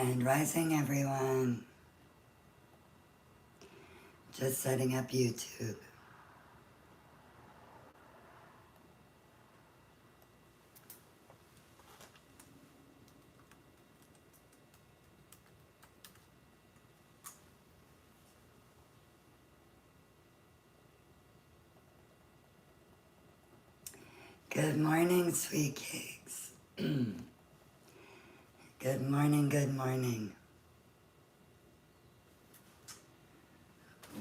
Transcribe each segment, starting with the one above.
Grand Rising, everyone. Just setting up YouTube. Good morning, sweet cakes. Good morning, good morning.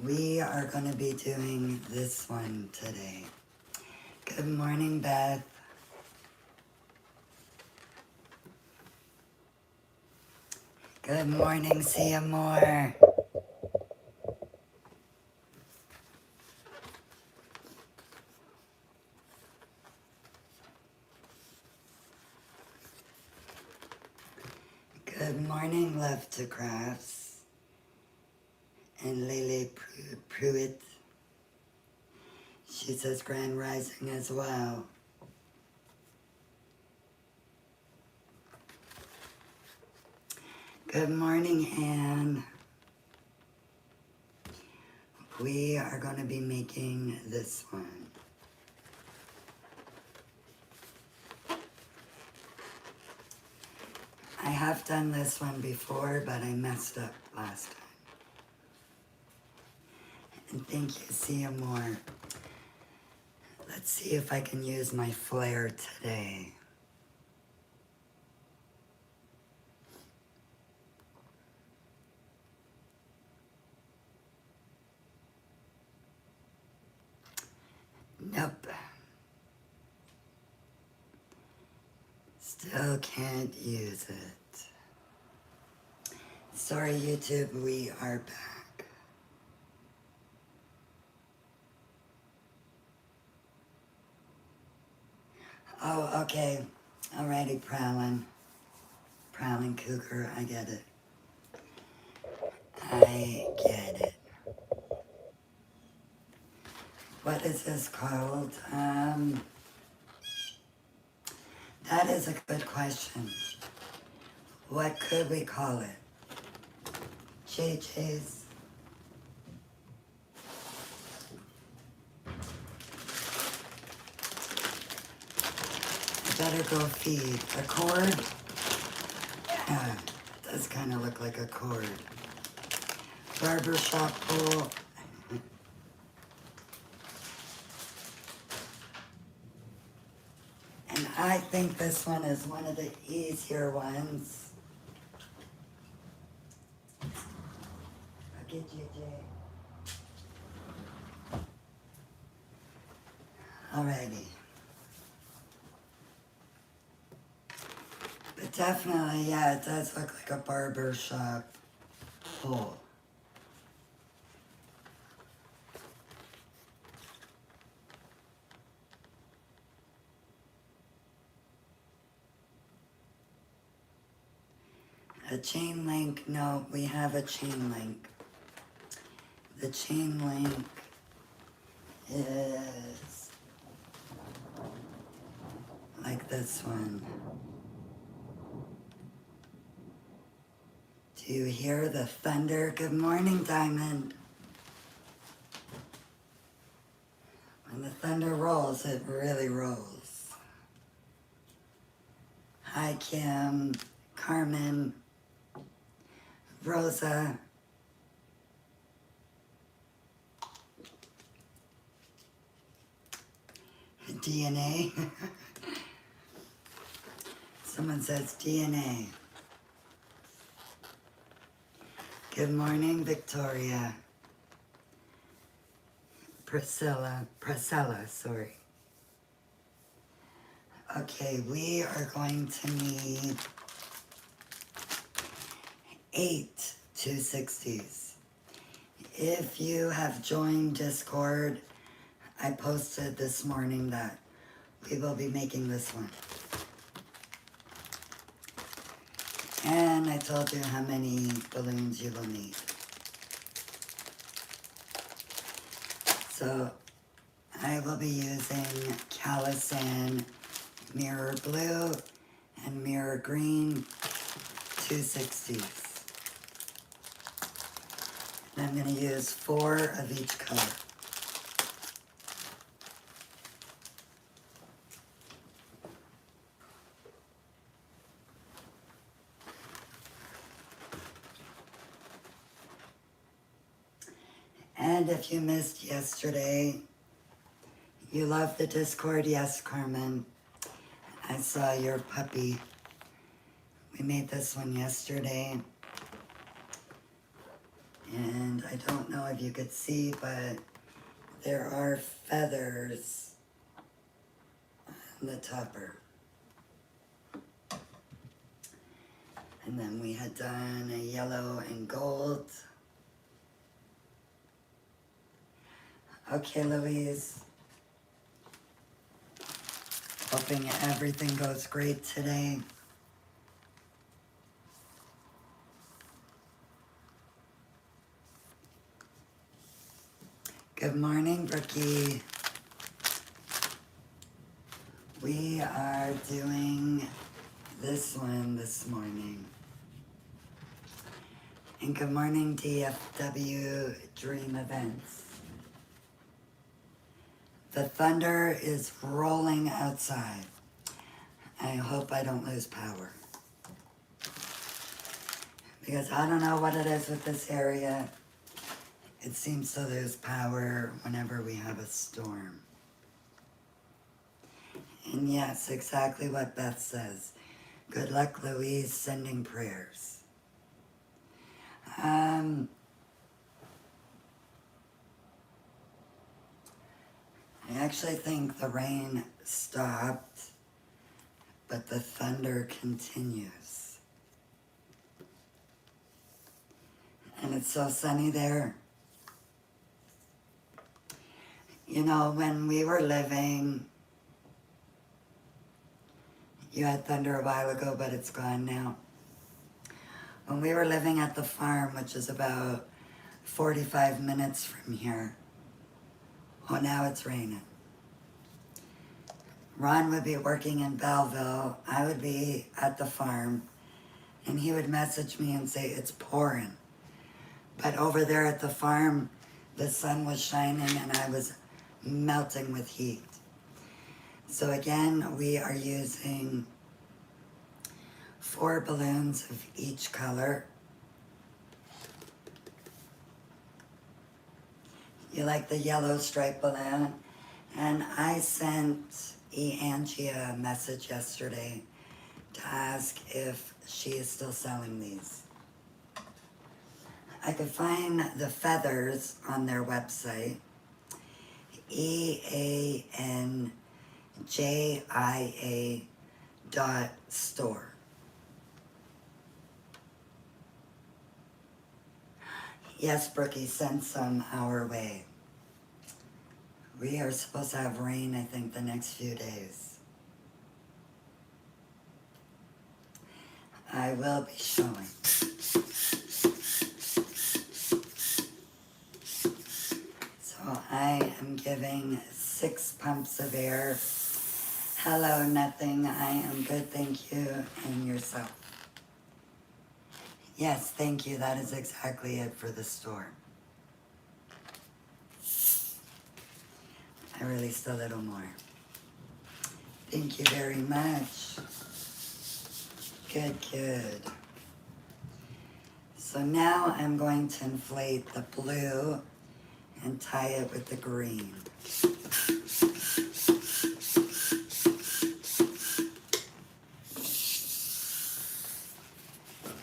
We are going to be doing this one today. Good morning, Beth. Good morning, Sia Moore. Good morning, Love to Crafts. And Lele Pruitt. She says Grand Rising as well. Good morning, Anne. We are going to be making this one. I have done this one before, but I messed up last time. And thank you, Sia Moore. Let's see if I can use my flare today. Nope. Still can't use it. Sorry, YouTube, we are back. Oh, okay. Alrighty, Prowlin. Prowling Cougar, I get it. I get it. What is this called? That is a good question. What could we call it? JJ's. I better go feed. A cord? Yeah, it does kind of look like a cord. Barbershop pole. And I think this one is one of the easier ones. I'll get JJ. Alrighty. But definitely, yeah, it does look like a barber shop pole. A chain link, no, we have a chain link. The chain link is like this one. Do you hear the thunder? Good morning, Diamond. When the thunder rolls, it really rolls. Hi, Kim, Carmen, Rosa. DNA. Someone says DNA. Good morning, Victoria. Priscilla, sorry. Okay, we are going to need 8 260s. If you have joined Discord, I posted this morning that we will be making this one. And I told you how many balloons you will need. So I will be using Calisan Mirror Blue and Mirror Green 260s. And I'm going to use 4 of each color. And if you missed yesterday, you love the Discord? Yes, Carmen. I saw your puppy. We made this one yesterday. And I don't know if you could see, but there are feathers on the topper. And then we had done a yellow and gold. Okay, Louise. Hoping everything goes great today. Good morning, Brookie. We are doing this one this morning. And good morning, DFW Dream Events. The thunder is rolling outside. I hope I don't lose power. Because I don't know what it is with this area. It seems to lose power whenever we have a storm. And yes, exactly what Beth says. Good luck, Louise, sending prayers. I actually think the rain stopped, but the thunder continues. And it's so sunny there. You know, when we were living, you had thunder a while ago, but it's gone now. When we were living at the farm, which is about 45 minutes from here, oh, now it's raining. Ron would be working in Belleville. I would be at the farm, and he would message me and say, it's pouring. But over there at the farm, the sun was shining, and I was melting with heat. So again, we are using 4 balloons of each color. You like the yellow stripe balloon? And I sent Angie a message yesterday to ask if she is still selling these. I could find the feathers on their website, EANJIA.store. Yes, Brookie, send some our way. We are supposed to have rain, I think, the next few days. I will be showing. So I am giving 6 pumps of air. Hello, nothing. I am good, thank you. And yourself? Yes, thank you. That is exactly it for the store. I released a little more. Thank you very much. Good, good. So now I'm going to inflate the blue and tie it with the green.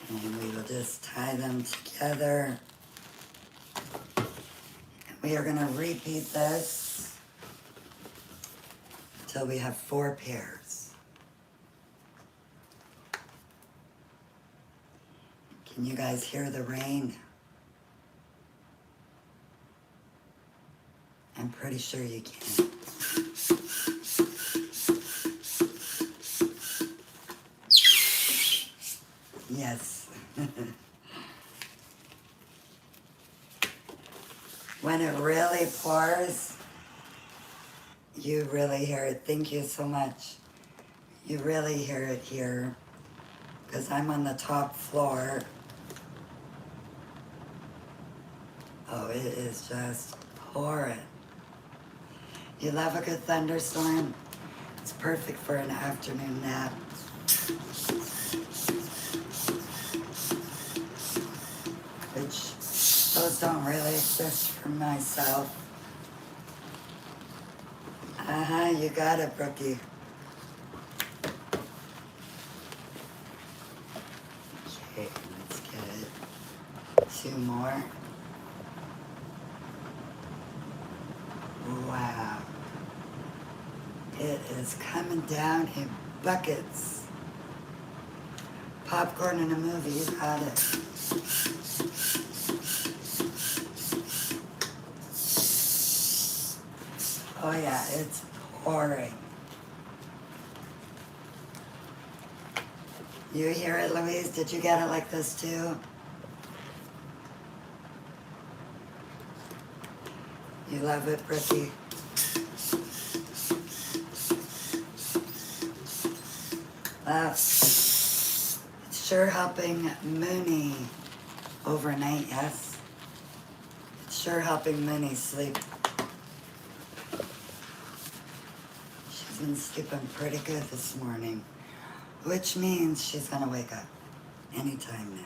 And we will just tie them together. And we are going to repeat this until we have 4 pairs. Can you guys hear the rain? I'm pretty sure you can. Yes. When it really pours, you really hear it. Thank you so much. You really hear it here. because I'm on the top floor. Oh, it is just pouring. You love a good thunderstorm? It's perfect for an afternoon nap. Which, those don't really exist for myself. You got it, Brookie. Okay, let's get it. 2 more. Wow. It is coming down in buckets. Popcorn in a movie, you got it. Oh yeah, it's pouring. You hear it, Louise? Did you get it like this too? You love it, Brookie? It's sure helping Mooney overnight, yes? It's sure helping Mooney sleep. She's been sleeping pretty good this morning, which means she's gonna wake up anytime now.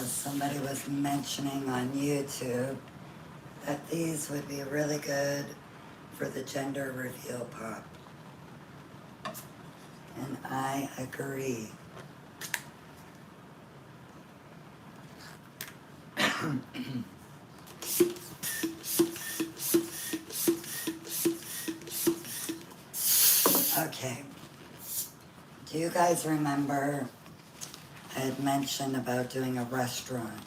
Somebody was mentioning on YouTube that these would be really good for the gender reveal pop. And I agree. Okay. Do you guys remember I had mentioned about doing a restaurant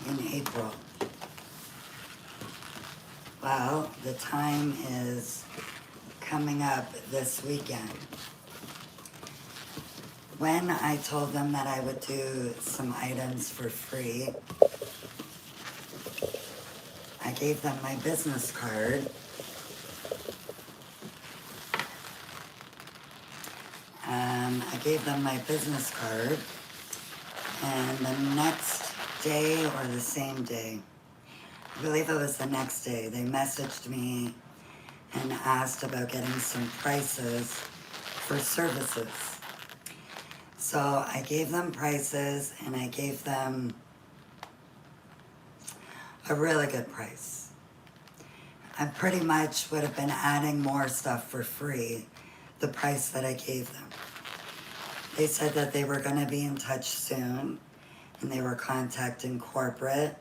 in April? Well, the time is coming up this weekend. When I told them that I would do some items for free, I gave them my business card. I gave them my business card, and the next day or the same day, I believe it was the next day, they messaged me and asked about getting some prices for services. So I gave them prices, and I gave them a really good price. I pretty much would have been adding more stuff for free, the price that I gave them. They said that they were going to be in touch soon, and they were contacting corporate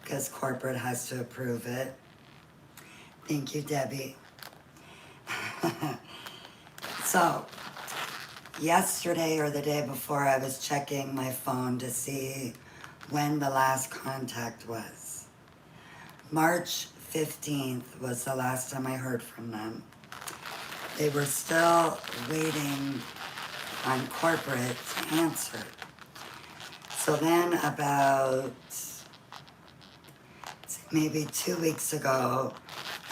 because corporate has to approve it. Thank you, Debbie. So, yesterday or the day before, I was checking my phone to see when the last contact was. March 15th was the last time I heard from them. They were still waiting on corporate to answer. So then about maybe 2 weeks ago,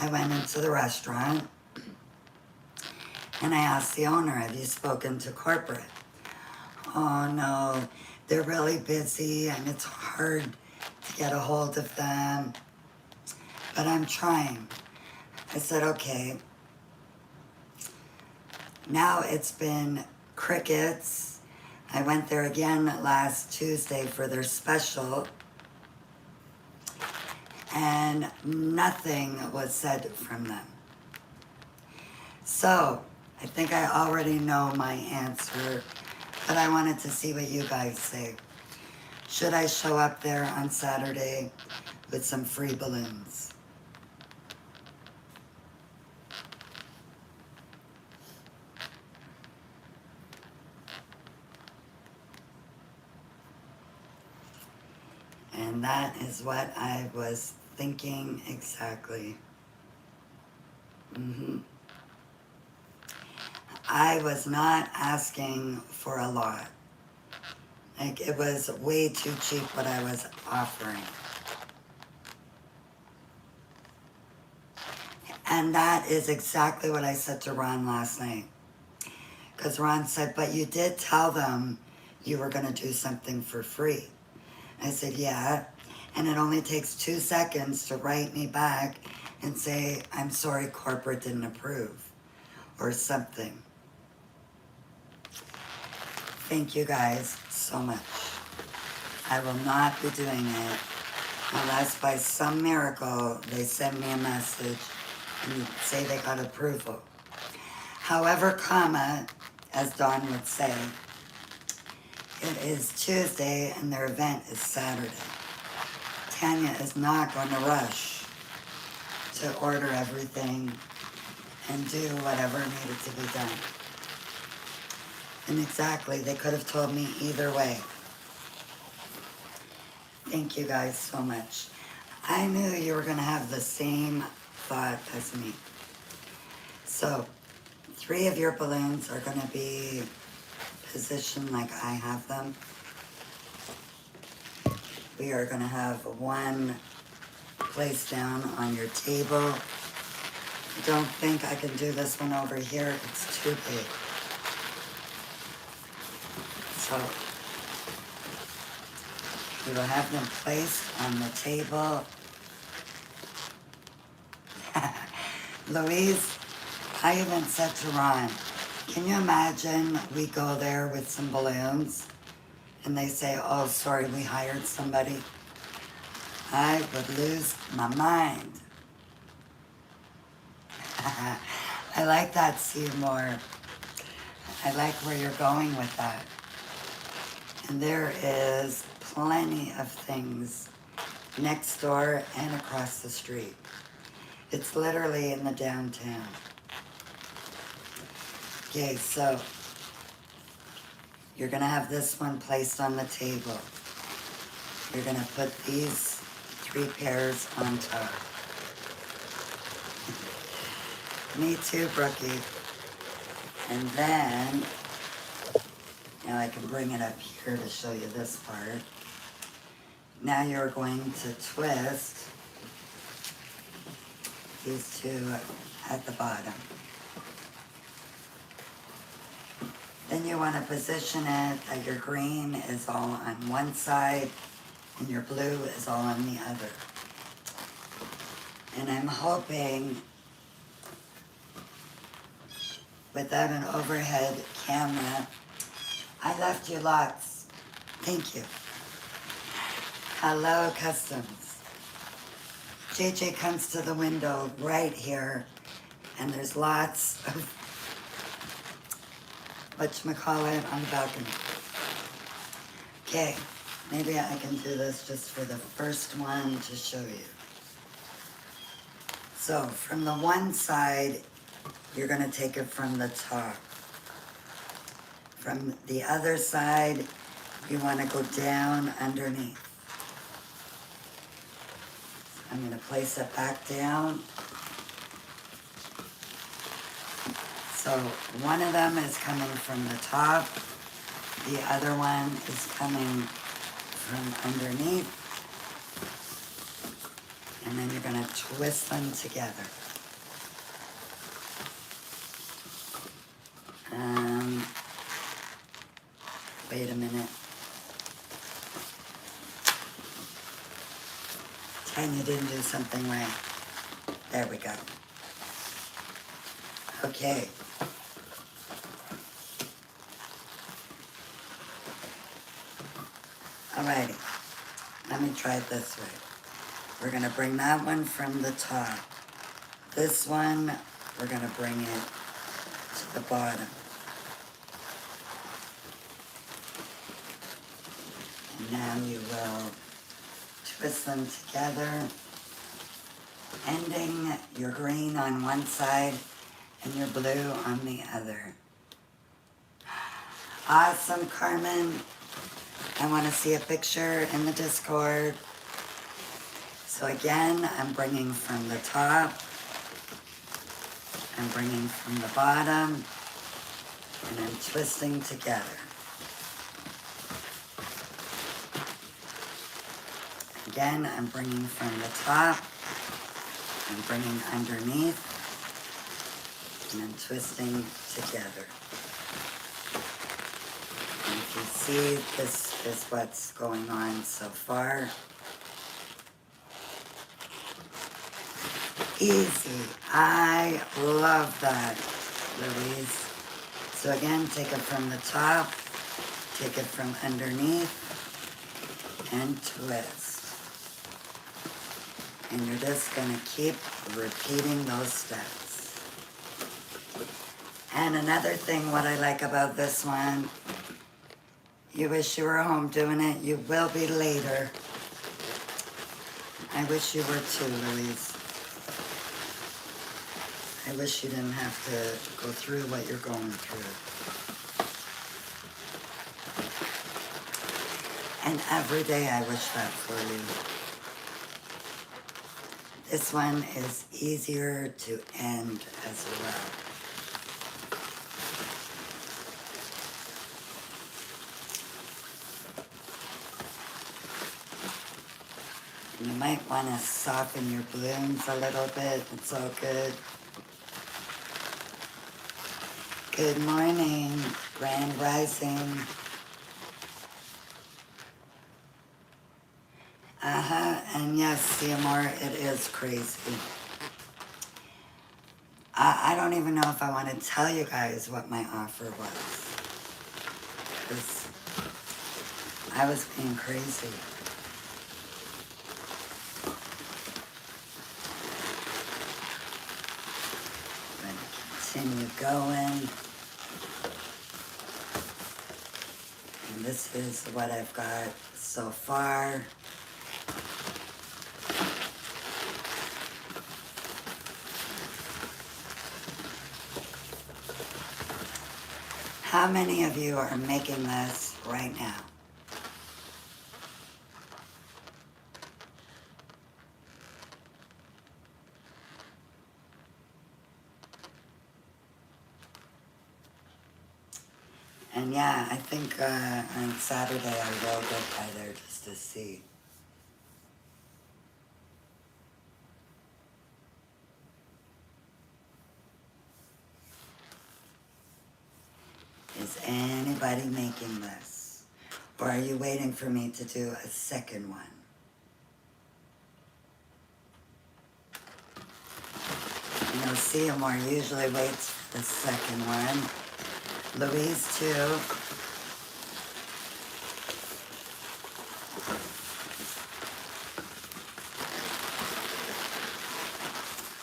I went into the restaurant and I asked the owner, have you spoken to corporate? Oh no, they're really busy and it's hard to get a hold of them, but I'm trying. I said, okay. Now it's been crickets. I went there again last Tuesday for their special, and nothing was said from them. So, I think I already know my answer, but I wanted to see what you guys say. Should I show up there on Saturday with some free balloons? And that is what I was thinking exactly. I was not asking for a lot. Like, it was way too cheap what I was offering. And that is exactly what I said to Ron last night. Because Ron said, but you did tell them you were going to do something for free. I said, yeah. And it only takes 2 seconds to write me back and say, I'm sorry, corporate didn't approve. Or something. Thank you guys so much. I will not be doing it unless by some miracle they send me a message and say they got approval. However, comma, as Dawn would say, it is Tuesday and their event is Saturday. Tanya is not going to rush to order everything and do whatever needed to be done. And exactly, they could have told me either way. Thank you guys so much. I knew you were going to have the same thought as me. So, 3 of your balloons are going to be positioned like I have them. We are going to have 1 placed down on your table. I don't think I can do this one over here. It's too big. So, we will have them placed on the table. Louise, I even said to Ron, can you imagine we go there with some balloons and they say, oh, sorry, we hired somebody? I would lose my mind. I like that, Seymour. I like where you're going with that. And there is plenty of things next door and across the street. It's literally in the downtown. Okay, so you're gonna have this one placed on the table. You're gonna put these 3 pairs on top. Me too, Brookie. And then, now I can bring it up here to show you this part. Now you're going to twist these 2 at the bottom. Then you want to position it that your green is all on one side and your blue is all on the other. And I'm hoping, without an overhead camera, I left you lots. Thank you. Hello, Customs. JJ comes to the window right here, and there's lots of whatchamacallit on the balcony. Okay, maybe I can do this just for the first one to show you. So from the one side, you're gonna take it from the top. From the other side, you wanna go down underneath. I'm gonna place it back down. So one of them is coming from the top, the other one is coming from underneath, and then you're gonna twist them together. Wait a minute. Tanya didn't do something right. There we go. Okay. Alrighty. Let me try it this way. We're gonna bring that one from the top. This one, we're gonna bring it to the bottom. And now you will twist them together, ending your green on one side and your blue on the other. Awesome, Carmen. I want to see a picture in the Discord. So again, I'm bringing from the top. I'm bringing from the bottom. And I'm twisting together. Again, I'm bringing from the top. I'm bringing underneath. And I'm twisting together. And if you see, this is what's going on so far. Easy. I love that, Louise. So again, take it from the top, take it from underneath, and twist. And you're just going to keep repeating those steps. And another thing, what I like about this one, you wish you were home doing it, you will be later. I wish you were too, Louise. I wish you didn't have to go through what you're going through. And every day I wish that for you. This one is easier to end as well. And you might want to soften your balloons a little bit. It's all good. Good morning, Grand Rising. And yes, Seymour, it is crazy. I don't even know if I want to tell you guys what my offer was. Because I was being crazy. I'm going to continue going. And this is what I've got so far. How many of you are making this right now? And yeah, I think on Saturday I will go by there just to see. Is anybody making this? Or are you waiting for me to do a second one? You know, Seymour usually waits for the second one. Louise too.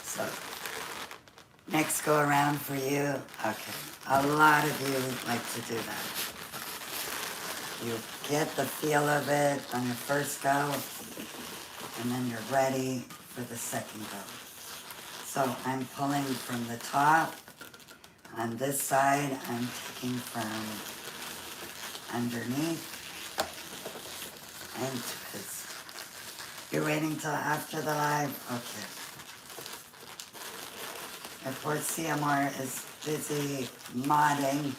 So, next go around for you. Okay, a lot of you like to do that. You get the feel of it on your first go, and then you're ready for the second go. So I'm pulling from the top. On this side, I'm taking from underneath and twist. You're waiting till after the live? Okay. Of course, CMR is busy modding.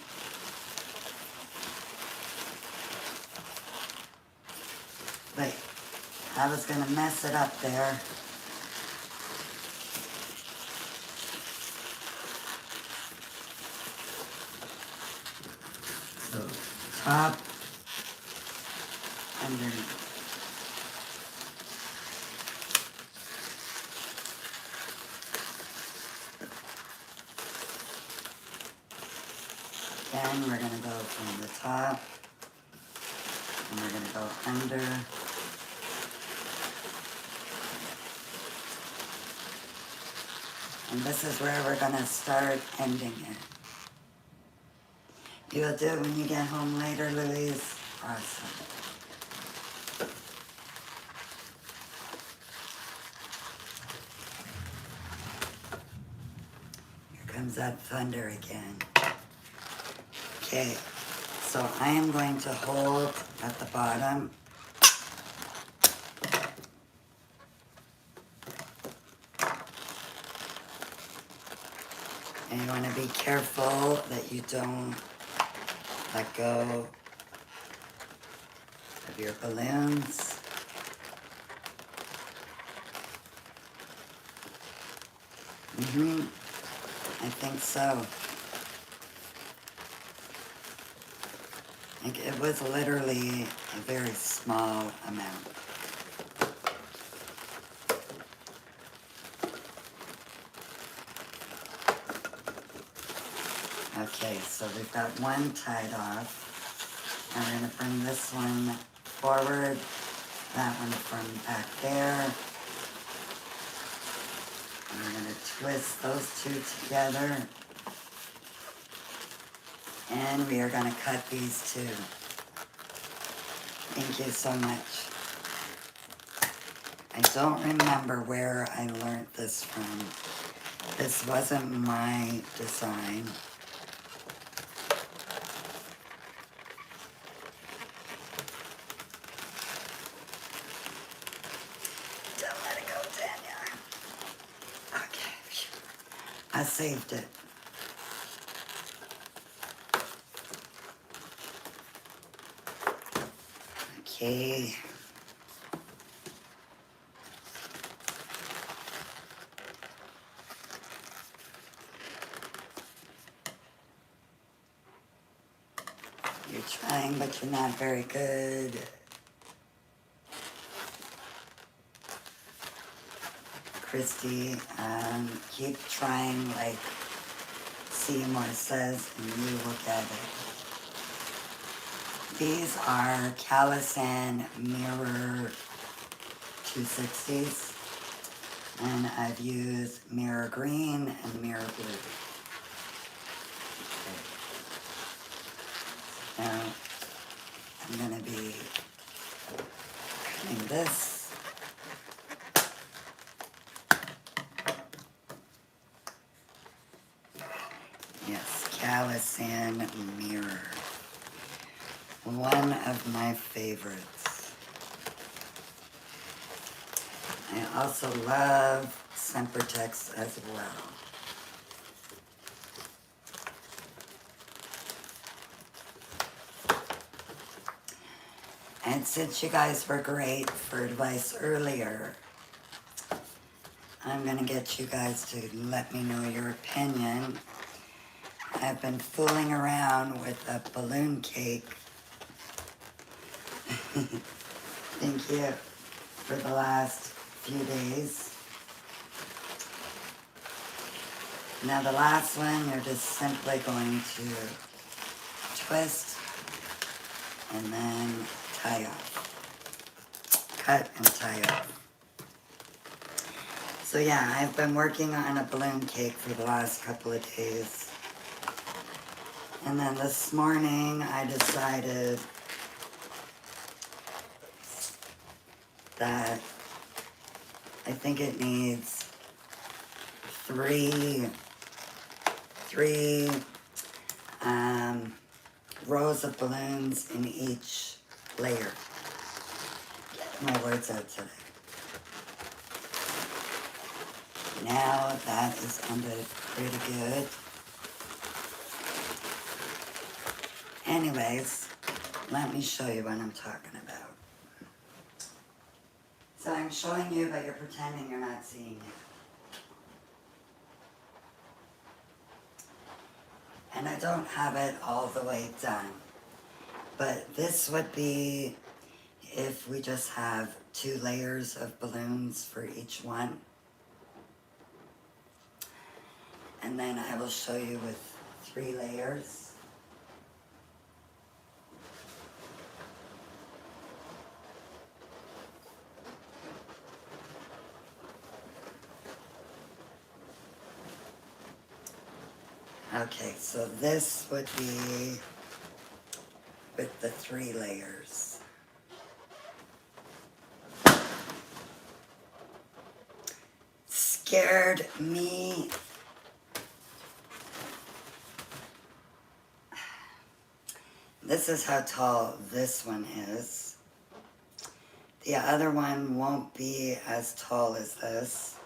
Wait, I was gonna mess it up there. So, top, underneath. Then we're gonna go from the top, and we're gonna go under. And this is where we're gonna start ending it. You'll do it when you get home later, Louise. Awesome. Here comes that thunder again. Okay, so I am going to hold at the bottom. And you want to be careful that you don't let go of your balloons. I think so. Like it was literally a very small amount. Okay, so we've got one tied off. And we're going to bring this one forward, that one from back there. And we're going to twist those two together. And we are going to cut these two. Thank you so much. I don't remember where I learned this from. This wasn't my design. Don't let it go, Daniel. Okay. I saved it. Okay. You're trying, but you're not very good. Christy, keep trying like Seymour says, and you look at it. These are Callison Mirror 260s, and I've used Mirror Green and Mirror Blue. Okay. Now, I'm going to be cutting this. Yes, Callison Mirror. One of my favorites. I also love Sempertex as well. And since you guys were great for advice earlier, I'm going to get you guys to let me know your opinion. I've been fooling around with a balloon cake. Thank you for the last few days. Now the last one, you're just simply going to twist and then tie off. Cut and tie off. So yeah, I've been working on a balloon cake for the last couple of days. And then this morning I decided that I think it needs three rows of balloons in each layer. Get my words out today. Now that is ended pretty good. Anyways, let me show you what I'm talking about. So I'm showing you, but you're pretending you're not seeing it. And I don't have it all the way done. But this would be if we just have 2 layers of balloons for each one. And then I will show you with 3 layers. Okay, so this would be with the 3 layers. Scared me. This is how tall this one is. The other one won't be as tall as this.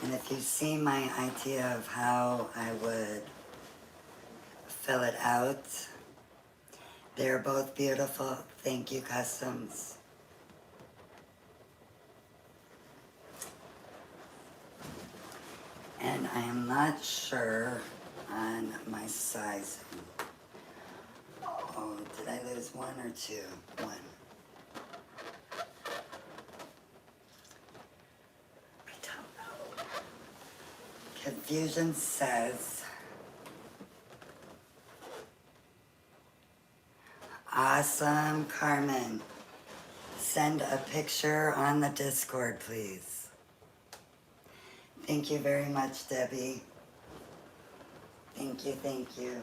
And if you see my idea of how I would fill it out. They're both beautiful. Thank you, Customs. And I am not sure on my sizing. Oh, did I lose one or two? One. I don't know. Confusion says, awesome, Carmen. Send a picture on the Discord, please. Thank you very much, Debbie. Thank you, thank you.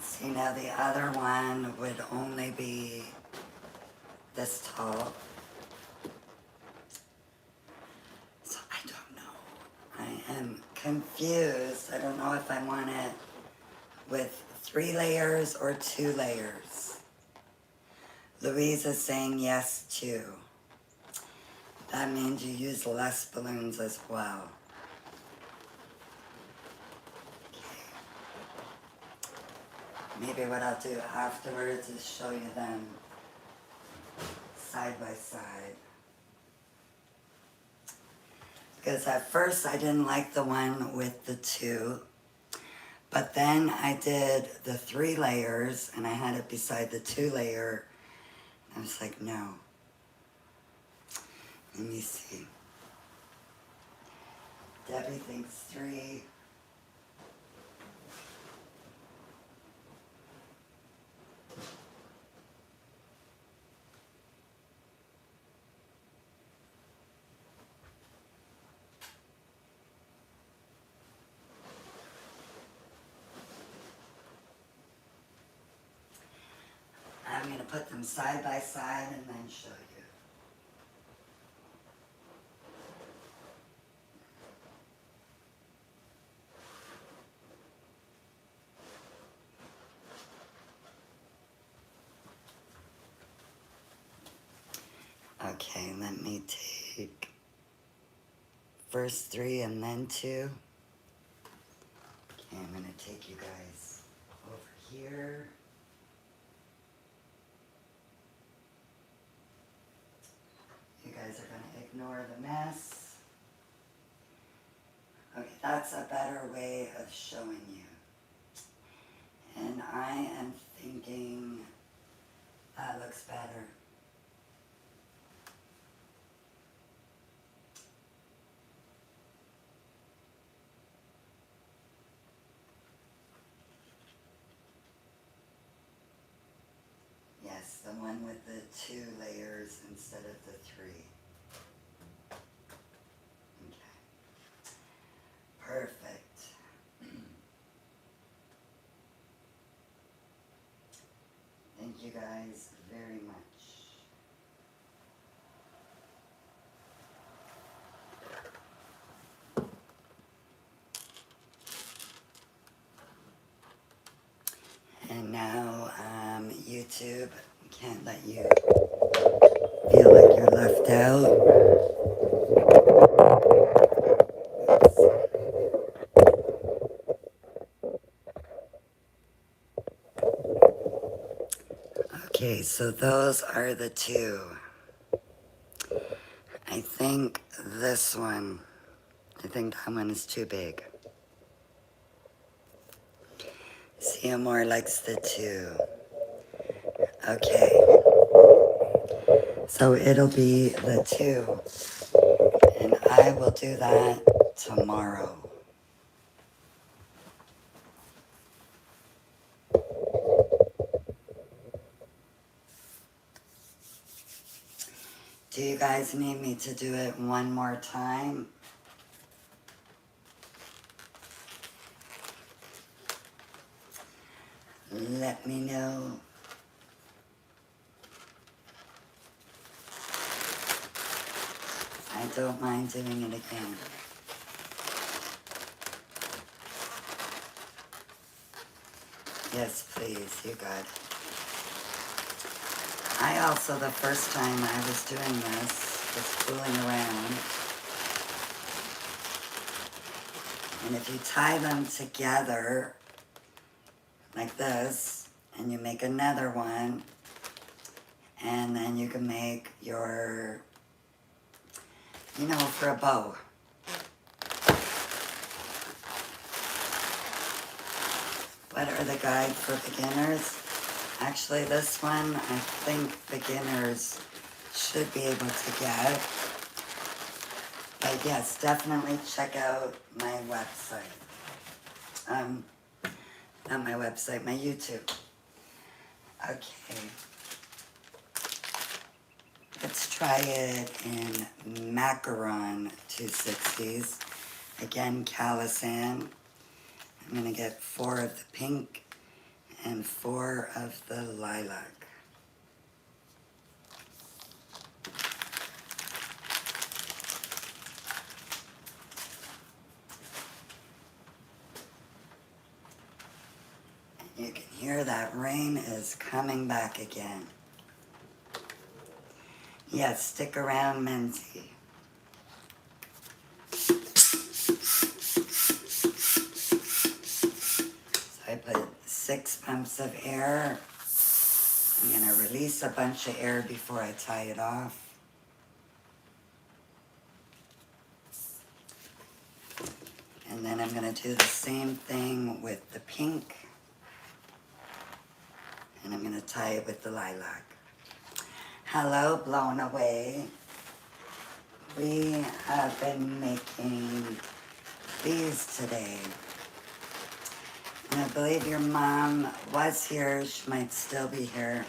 See, now the other one would only be this tall. So I don't know. I am confused. I don't know if I want it with 3 layers or 2 layers. Louise is saying yes too. That means you use less balloons as well. Maybe what I'll do afterwards is show you them side by side. Because at first I didn't like the one with the 2, but then I did the 3 layers and I had it beside the 2 layer. I was like, no. Let me see. Debbie thinks 3. I'm going to put them side by side and then show you. Okay, let me take first 3 and then 2. Okay, I'm going to take you guys over here. You guys are going to ignore the mess. Okay, that's a better way of showing you. And I am thinking that looks better. Yes, the one with the 2 layers instead of the 3. Okay. Perfect. Thank you guys very much. And now, YouTube, can't let you feel like you're left out. Okay, so those are the 2. I think this one, I think that one is too big. Seymour likes the 2. Okay. So it'll be the 2. And I will do that tomorrow. Do you guys need me to do it one more time? Let me know. I don't mind doing it again. Yes, please, you got it. I also, the first time I was doing this, was fooling around. And if you tie them together, like this, and you make another one, and then you can make your, you know, for a bow. What are the guide for beginners? Actually, this one, I think beginners should be able to get. But yes, definitely check out my website. Not my website, my YouTube. Okay. Let's try it in Macaron 260s. Again, Calisan. I'm gonna get 4 of the pink and 4 of the lilac. You can hear that rain is coming back again. Yes, stick around, Menzie. So I put 6 pumps of air. I'm gonna release a bunch of air before I tie it off. And then I'm gonna do the same thing with the pink. And I'm gonna tie it with the lilac. Hello, Blown Away. We have been making these today. And I believe your mom was here. She might still be here.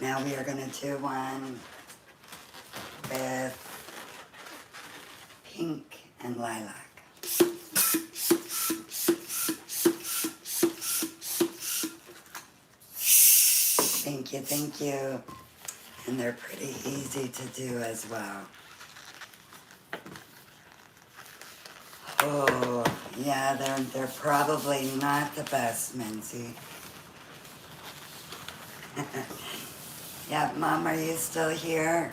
Now we are gonna do one with pink and lilac. Thank you, thank you. And they're pretty easy to do as well. Oh, yeah, they're probably not the best, Menzie. Yeah, Mom, are you still here?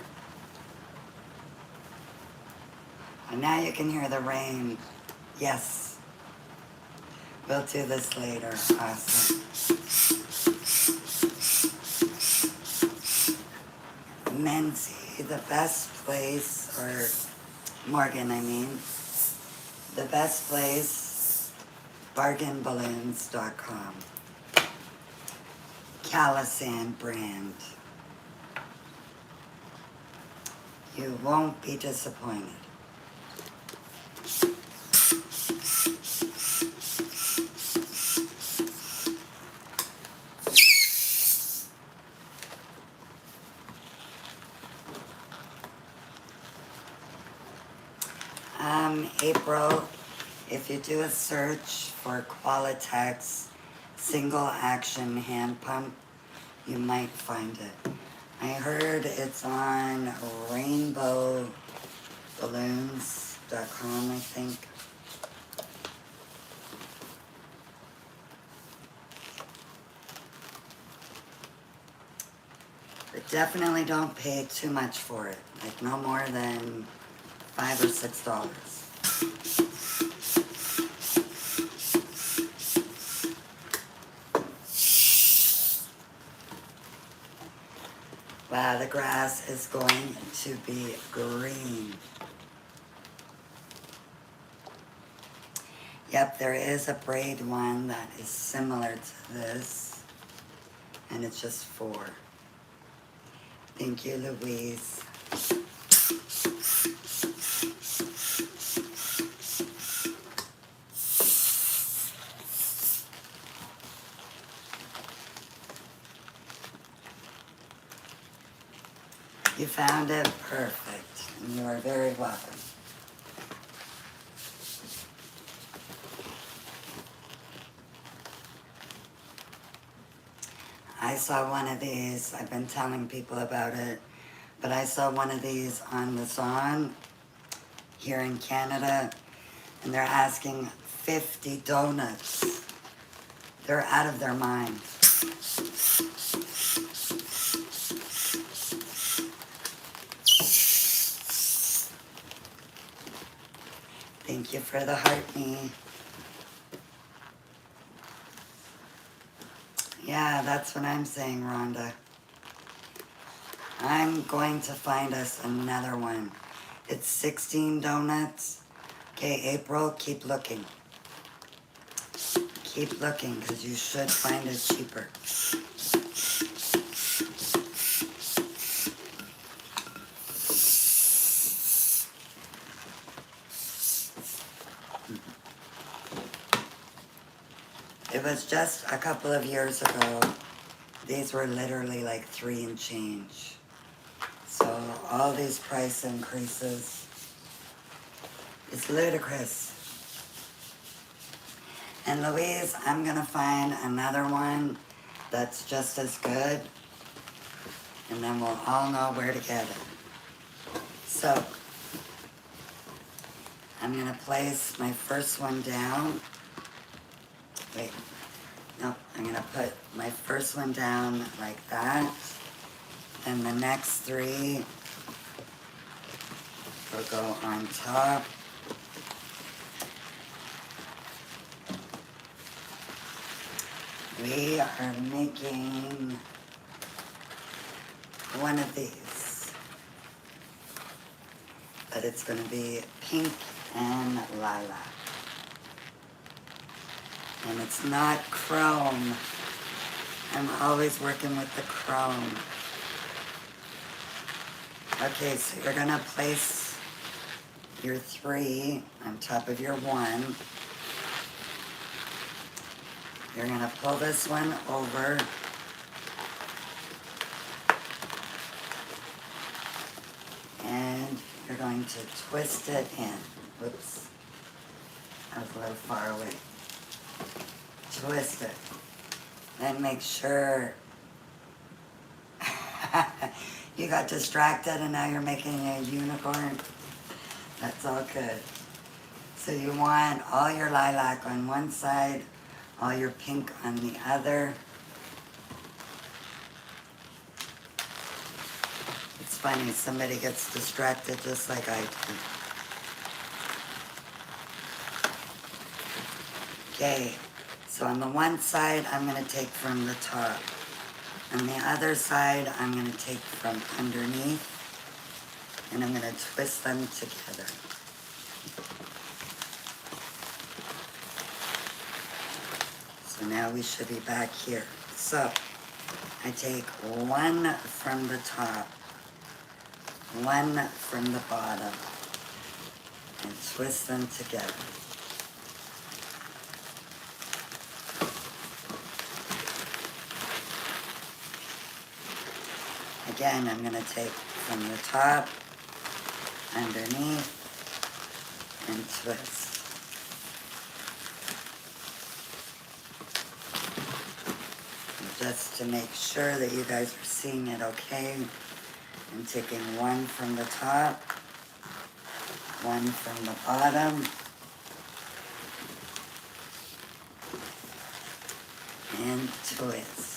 And now you can hear the rain. Yes. We'll do this later. Awesome. Menzie, the best place, or Morgan, I mean, the best place, bargainballoons.com. Calisan brand. You won't be disappointed. April, if you do a search for Qualitex single action hand pump, you might find it. I heard it's on rainbowballoons.com, I think. But definitely don't pay too much for it. Like no more than $5 or $6. Wow, the grass is going to be green. Yep, there is a braid one that is similar to this, and it's just 4. Thank you, Louise. You found it? Perfect. And you are very welcome. I saw one of these. I've been telling people about it, but I saw one of these on Lazon here in Canada, and they're asking 50 donuts. They're out of their mind. Thank you for the heart me. Yeah, that's what I'm saying, Rhonda. I'm going to find us another one. It's 16 donuts. Okay, April, keep looking. Keep looking, because you should find it cheaper. It was just a couple of years ago. These were literally like 3 and change. So all these price increases, it's ludicrous. And Louise, I'm gonna find another one that's just as good, and then we'll all know where to get it. So I'm gonna place my first one down. Wait, no, I'm gonna put my first one down like that, and the next 3 will go on top. We are making one of these, but it's going to be pink and lilac. And it's not chrome. I'm always working with the chrome. Okay, so you're going to place your 3 on top of your 1. You're going to pull this one over. And you're going to twist it in. Whoops. I was a little far away. Twist it. Then make sure you got distracted and now you're making a unicorn. That's all good. So you want all your lilac on one side, all your pink on the other. It's funny, somebody gets distracted just like I do. Okay, so on the one side, I'm gonna take from the top. On the other side, I'm gonna take from underneath, and I'm gonna twist them together. So now we should be back here. So I take 1 from the top, 1 from the bottom, and twist them together. Again, I'm going to take from the top, underneath, and twist. Just to make sure that you guys are seeing it okay, I'm taking 1 from the top, 1 from the bottom, and twist.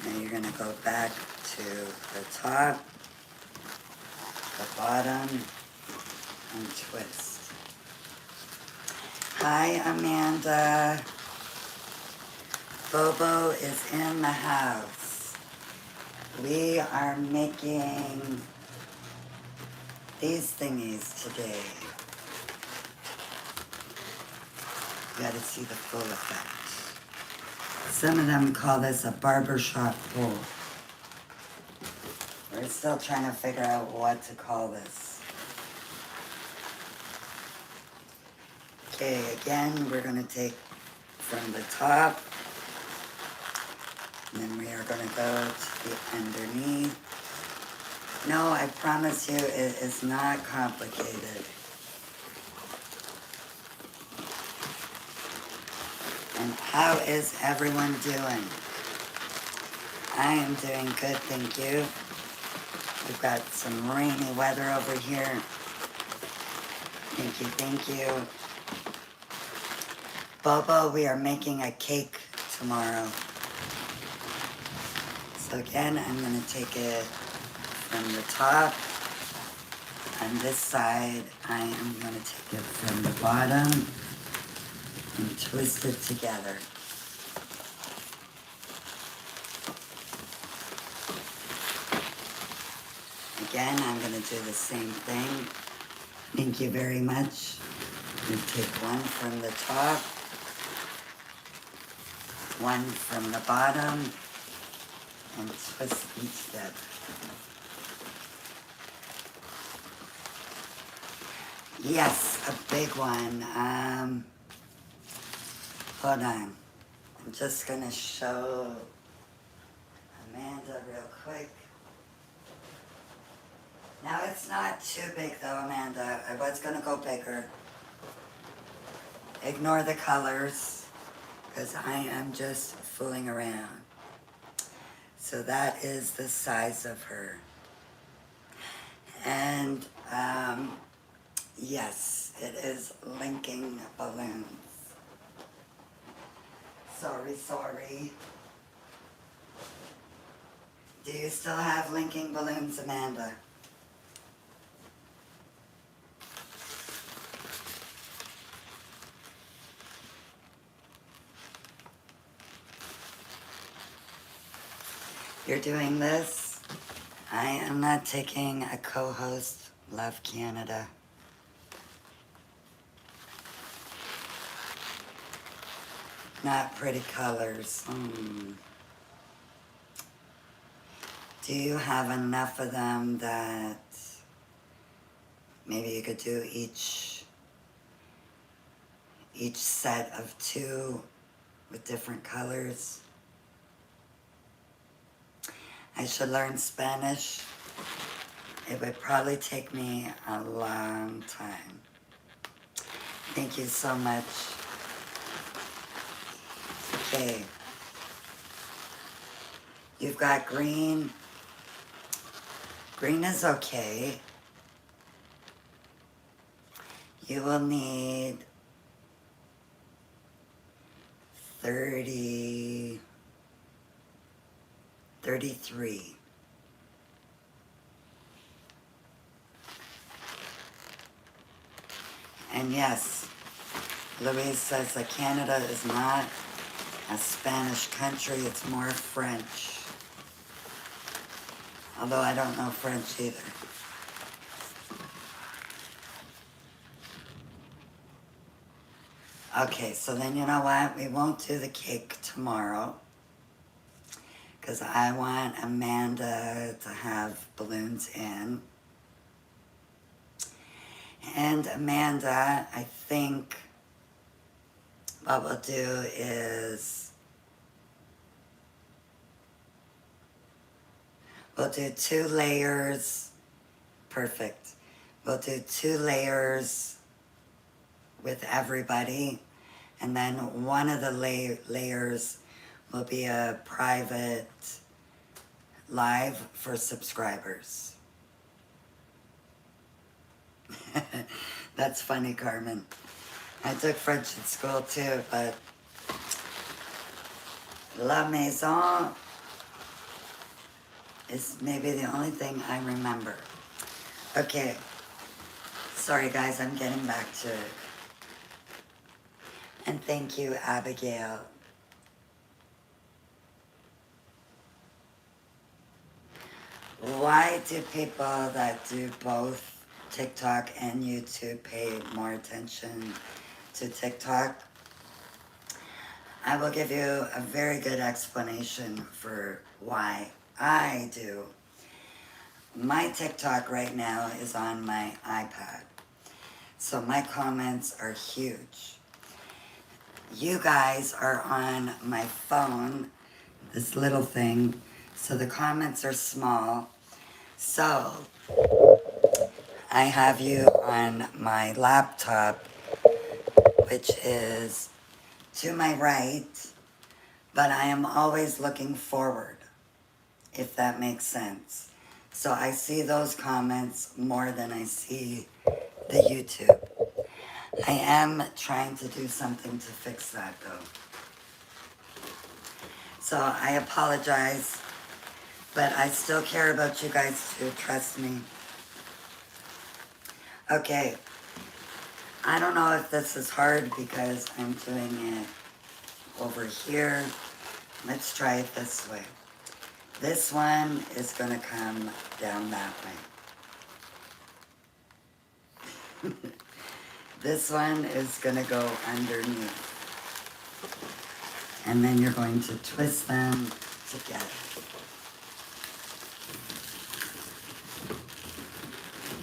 Now you're going to go back to the top, the bottom, and twist. Hi, Amanda. Bobo is in the house. We are making these thingies today. You gotta see the full effect. Some of them call this a barbershop bowl. We're still trying to figure out what to call this. Okay, again, we're going to take from the top, and then we are going to go to the underneath. No, I promise you, it is not complicated. And how is everyone doing? I am doing good, thank you. We've got some rainy weather over here. Thank you, thank you. Bobo, we are making a cake tomorrow. So again, I'm going to take it from the top. On this side, I am going to take it from the bottom and twist it together. Again, I'm going to do the same thing. Thank you very much. You take one from the top, one from the bottom, and twist them together. Yes, a big one. Hold on. I'm just going to show Amanda real quick. Now, it's not too big though, Amanda. I was going to go bigger. Ignore the colors, because I am just fooling around. So that is the size of her. And, yes, it is linking balloons. Sorry. Do you still have linking balloons, Amanda? You're doing this? I am not taking a co-host. Love Canada. Not pretty colors. Do you have enough of them that maybe you could do each set of 2 with different colors? I should learn Spanish. It would probably take me a long time. Thank you so much. Okay. You've got green. Green is okay. You will need 33. And yes, Louise says that Canada is not a Spanish country, it's more French. Although I don't know French either. Okay, so then you know what? We won't do the cake tomorrow, because I want Amanda to have balloons in. And Amanda, I think what we'll do is we'll do 2 layers. Perfect. We'll do 2 layers with everybody, and then one of the layers will be a private live for subscribers. That's funny, Carmen. I took French in school too, but La Maison is maybe the only thing I remember. Okay. Sorry guys, I'm getting back to it. And thank you, Abigail. Why do people that do both TikTok and YouTube pay more attention to TikTok? I will give you a very good explanation for why I do. My TikTok right now is on my iPad, so my comments are huge. You guys are on my phone, this little thing, so the comments are small. So I have you on my laptop, which is to my right, but I am always looking forward, if that makes sense. So I see those comments more than I see the YouTube. I am trying to do something to fix that though. So I apologize, but I still care about you guys too, trust me. Okay, I don't know if this is hard because I'm doing it over here. Let's try it this way. This one is gonna come down that way. This one is gonna go underneath. And then you're going to twist them together.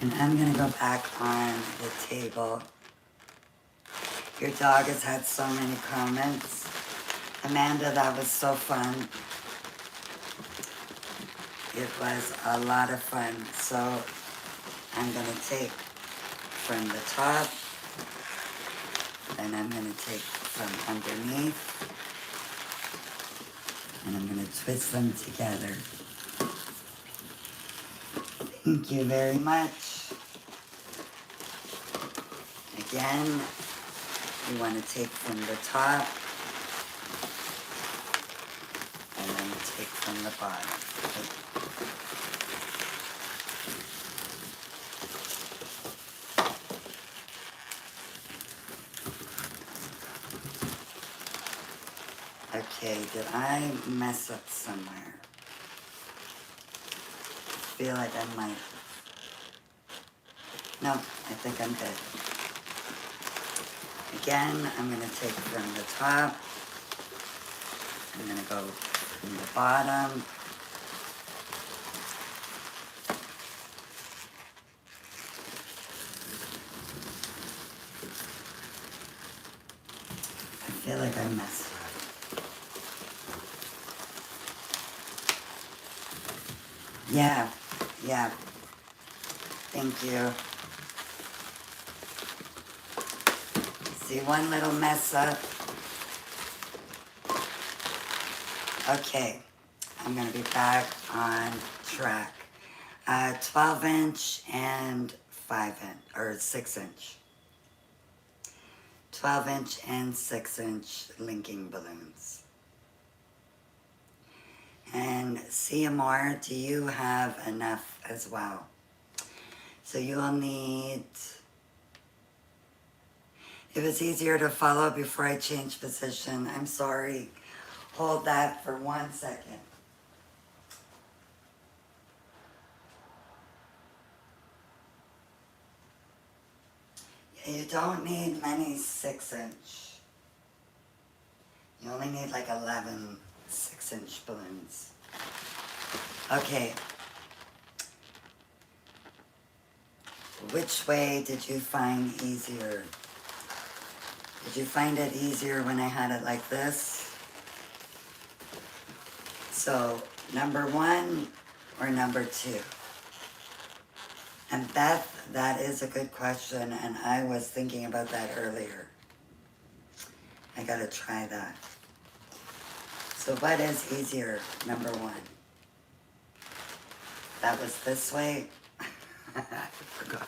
And I'm gonna go back on the table. Your dog has had so many comments. Amanda, that was so fun. It was a lot of fun. So I'm gonna take from the top, and I'm gonna take from underneath, and I'm gonna twist them together. Thank you very much. Again, you want to take from the top and then take from the bottom. Okay, did I mess up somewhere? I feel like I might. No, I think I'm good. Again, I'm going to take from the top. I'm going to go from the bottom. I feel like I messed up. Yeah. Thank you. See, one little mess up. Okay, I'm gonna be back on track. 12 inch and 5 inch, or 6 inch. 12 inch and 6 inch linking balloons. And CMR, do you have enough as well? So you'll need, it was easier to follow before I change position. I'm sorry. Hold that for 1 second. Yeah, you don't need many 6 inch. You only need like 11 6 inch balloons. Okay. Which way did you find easier? Did you find it easier when I had it like this? So, number 1 or number 2? And Beth, that is a good question, and I was thinking about that earlier. I gotta try that. So what is easier, number 1? That was this way? I forgot.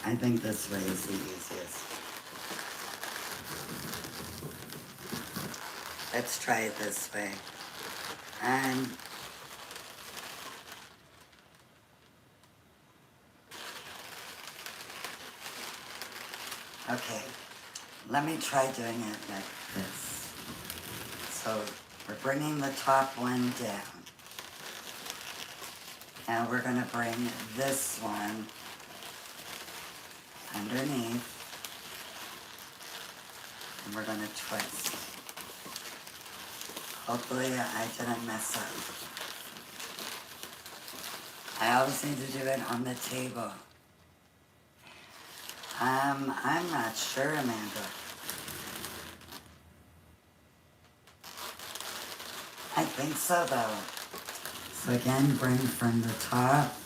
I think this way is the easiest. Let's try it this way. And okay, let me try doing it like this. So we're bringing the top one down. Now we're gonna bring this one underneath, and we're gonna twist. Hopefully I didn't mess up. I always need to do it on the table. I'm not sure, Amanda. I think so though. So again, bring from the top,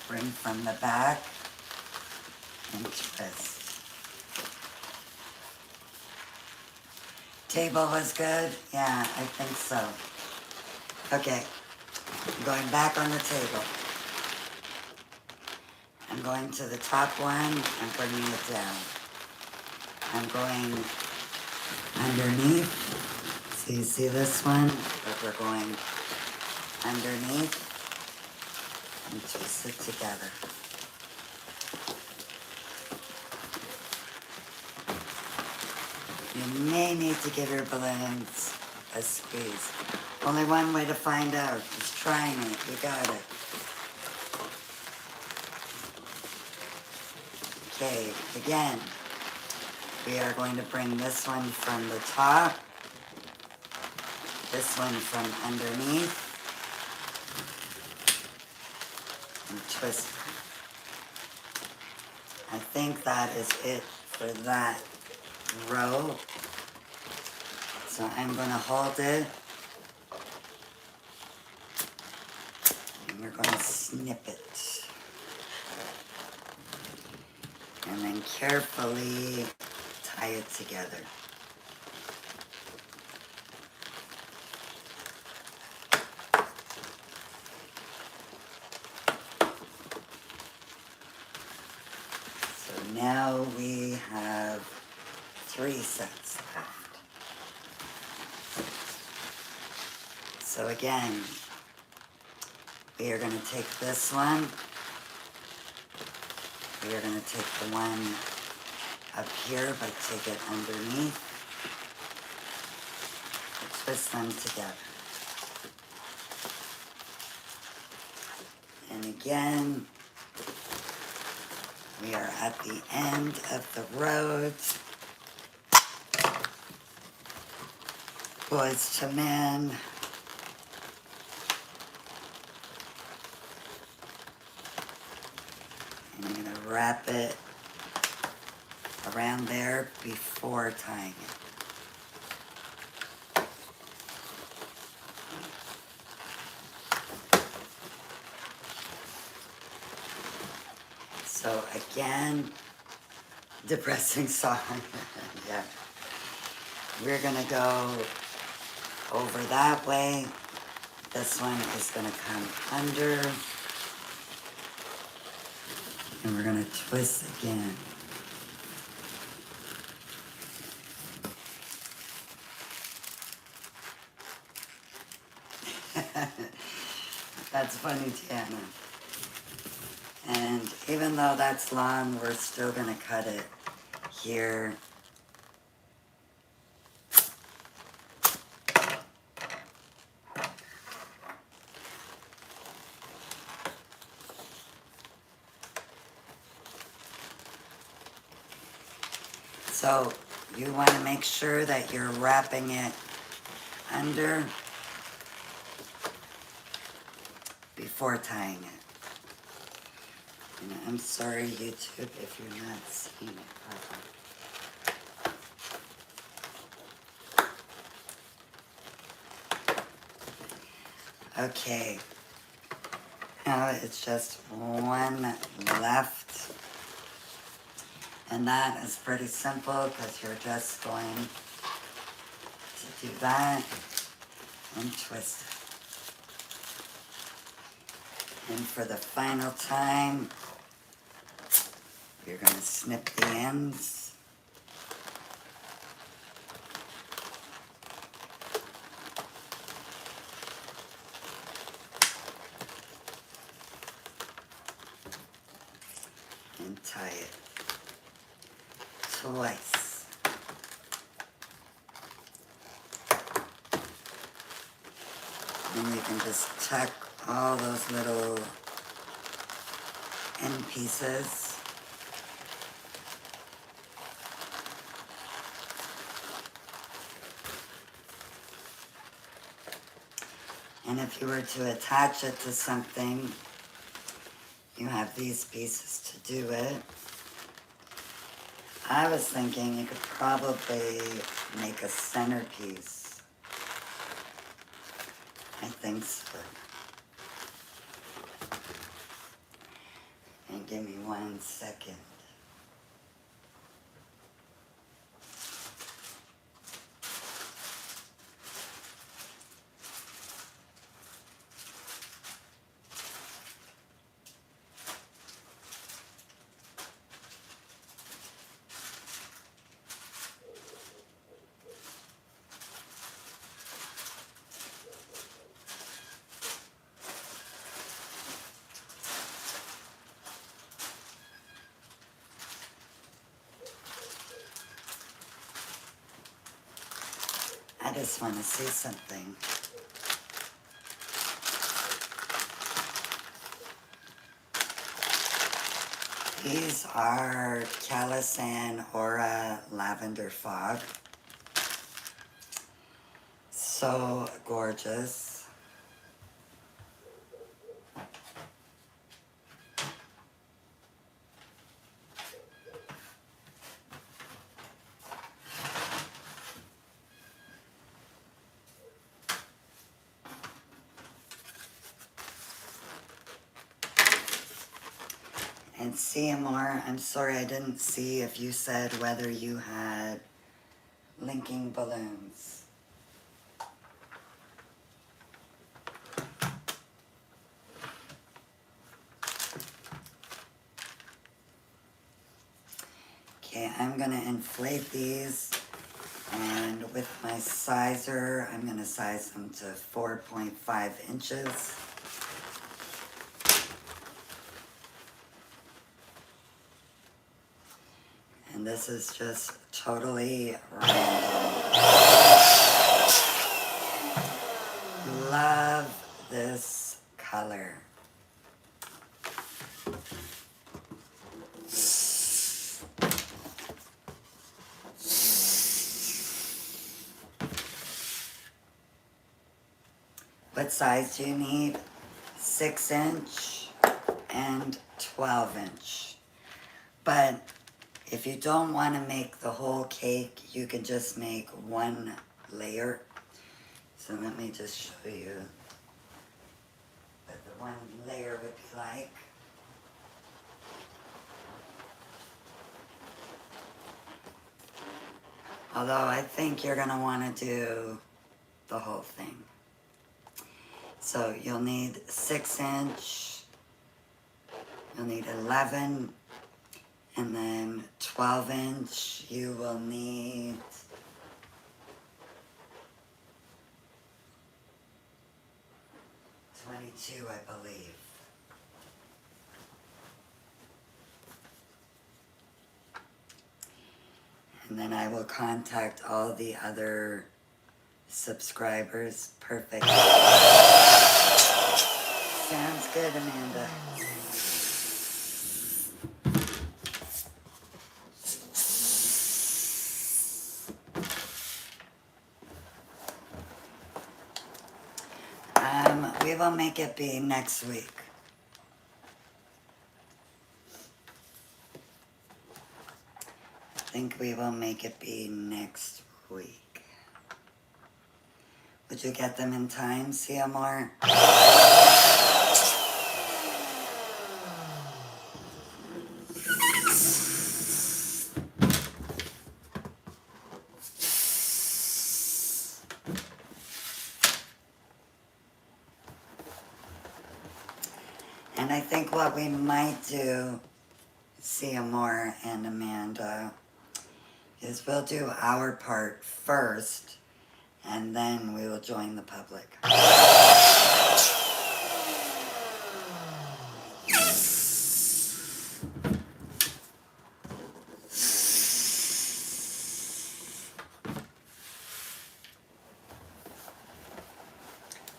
bring from the back, and twist. Table was good? Yeah, I think so. Okay, I'm going back on the table. I'm going to the top one and bringing it down. I'm going underneath. So you see this one, but we're going underneath and twist it together. You may need to give your balloons a squeeze. Only one way to find out is trying it. You got it. Okay, again, we are going to bring this one from the top, this one from underneath, and twist. I think that is it for that row. So I'm going to hold it, and we're going to snip it. And then carefully tie it together. So now we have 3 sets left. So again, we are going to take this one. We are going to take the one up here, but take it underneath. And twist them together. And again, we are at the end of the road. Boys to men. And I'm going to wrap it around there before tying it. So again, depressing song. Yeah. We're going to go over that way. This one is going to come under. And we're going to twist again. That's funny, Tiana. And even though that's long, we're still going to cut it here. So you want to make sure that you're wrapping it under before tying it. And I'm sorry, YouTube, if you're not seeing it properly. Okay. Now it's just one left. And that is pretty simple because you're just going to do that and twist it. And for the final time, you're going to snip the ends. And tie it twice. And you can just tuck all those little end pieces. And if you were to attach it to something, you have these pieces to do it. I was thinking you could probably make a centerpiece. I think so. And give me 1 second. just want to see something. These are Calisan Aura Lavender Fog. So gorgeous. And CMR, I'm sorry I didn't see if you said whether you had linking balloons. Okay, I'm gonna inflate these, and with my sizer, I'm gonna size them to 4.5 inches. And this is just totally random. Love this color. What size do you need? 6-inch and 12-inch. But if you don't want to make the whole cake, you can just make one layer. So let me just show you what the one layer would be like. Although I think you're going to want to do the whole thing. So you'll need 6-inch, you'll need 11, and then 12-inch you will need 22, I believe. And then I will contact all the other subscribers. Perfect. Sounds good, Amanda. We will make it be next week. I think we will make it be next week. Would you get them in time, CMR? And I think what we might do, CMR and Amanda, is we'll do our part first, and then we will join the public.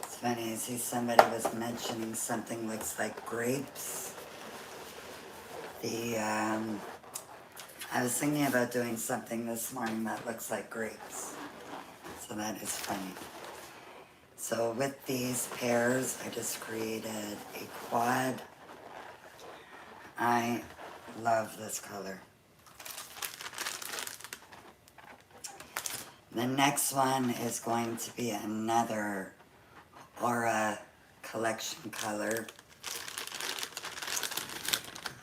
It's funny, I see somebody was mentioning something looks like grapes. I was thinking about doing something this morning that looks like grapes. So that is funny. So with these pairs, I just created a quad. I love this color. The next one is going to be another Aura collection color.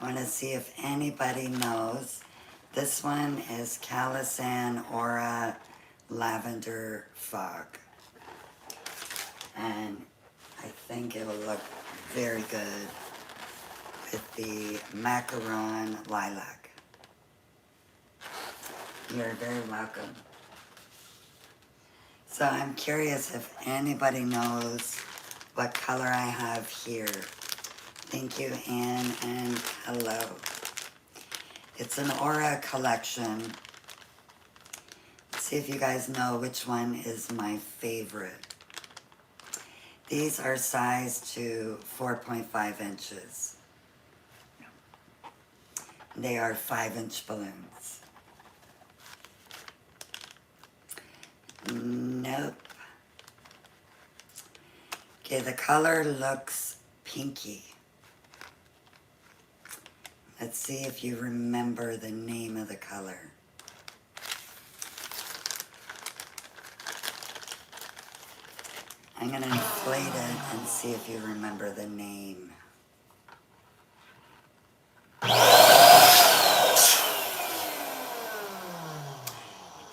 I want to see if anybody knows. This one is Calisan Aura Lavender Fog. And I think it will look very good with the macaron lilac. You're very welcome. So I'm curious if anybody knows what color I have here. Thank you, Anne, and hello. It's an Aura collection. See if you guys know which one is my favorite. These are sized to 4.5 inches. They are 5-inch balloons. Nope. Okay, the color looks pinky. Let's see if you remember the name of the color. I'm gonna inflate it and see if you remember the name.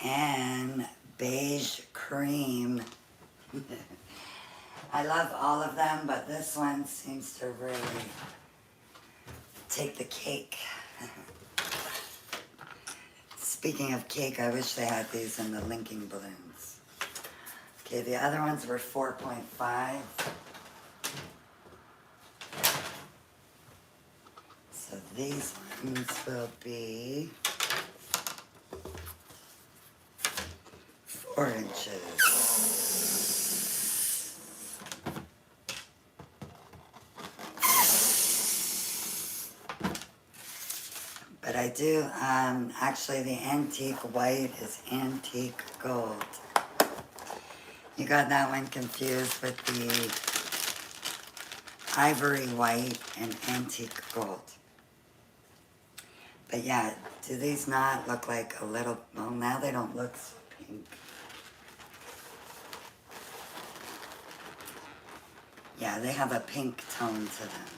And beige cream. I love all of them, but this one seems to really take the cake. Speaking of cake, I wish they had these in the linking balloons. Okay, the other ones were 4.5. So these ones will be 4 inches. But I do, actually the antique white is antique gold. You got that one confused with the ivory white and antique gold. But yeah, do these not look like a little, well now they don't look so pink. Yeah, they have a pink tone to them.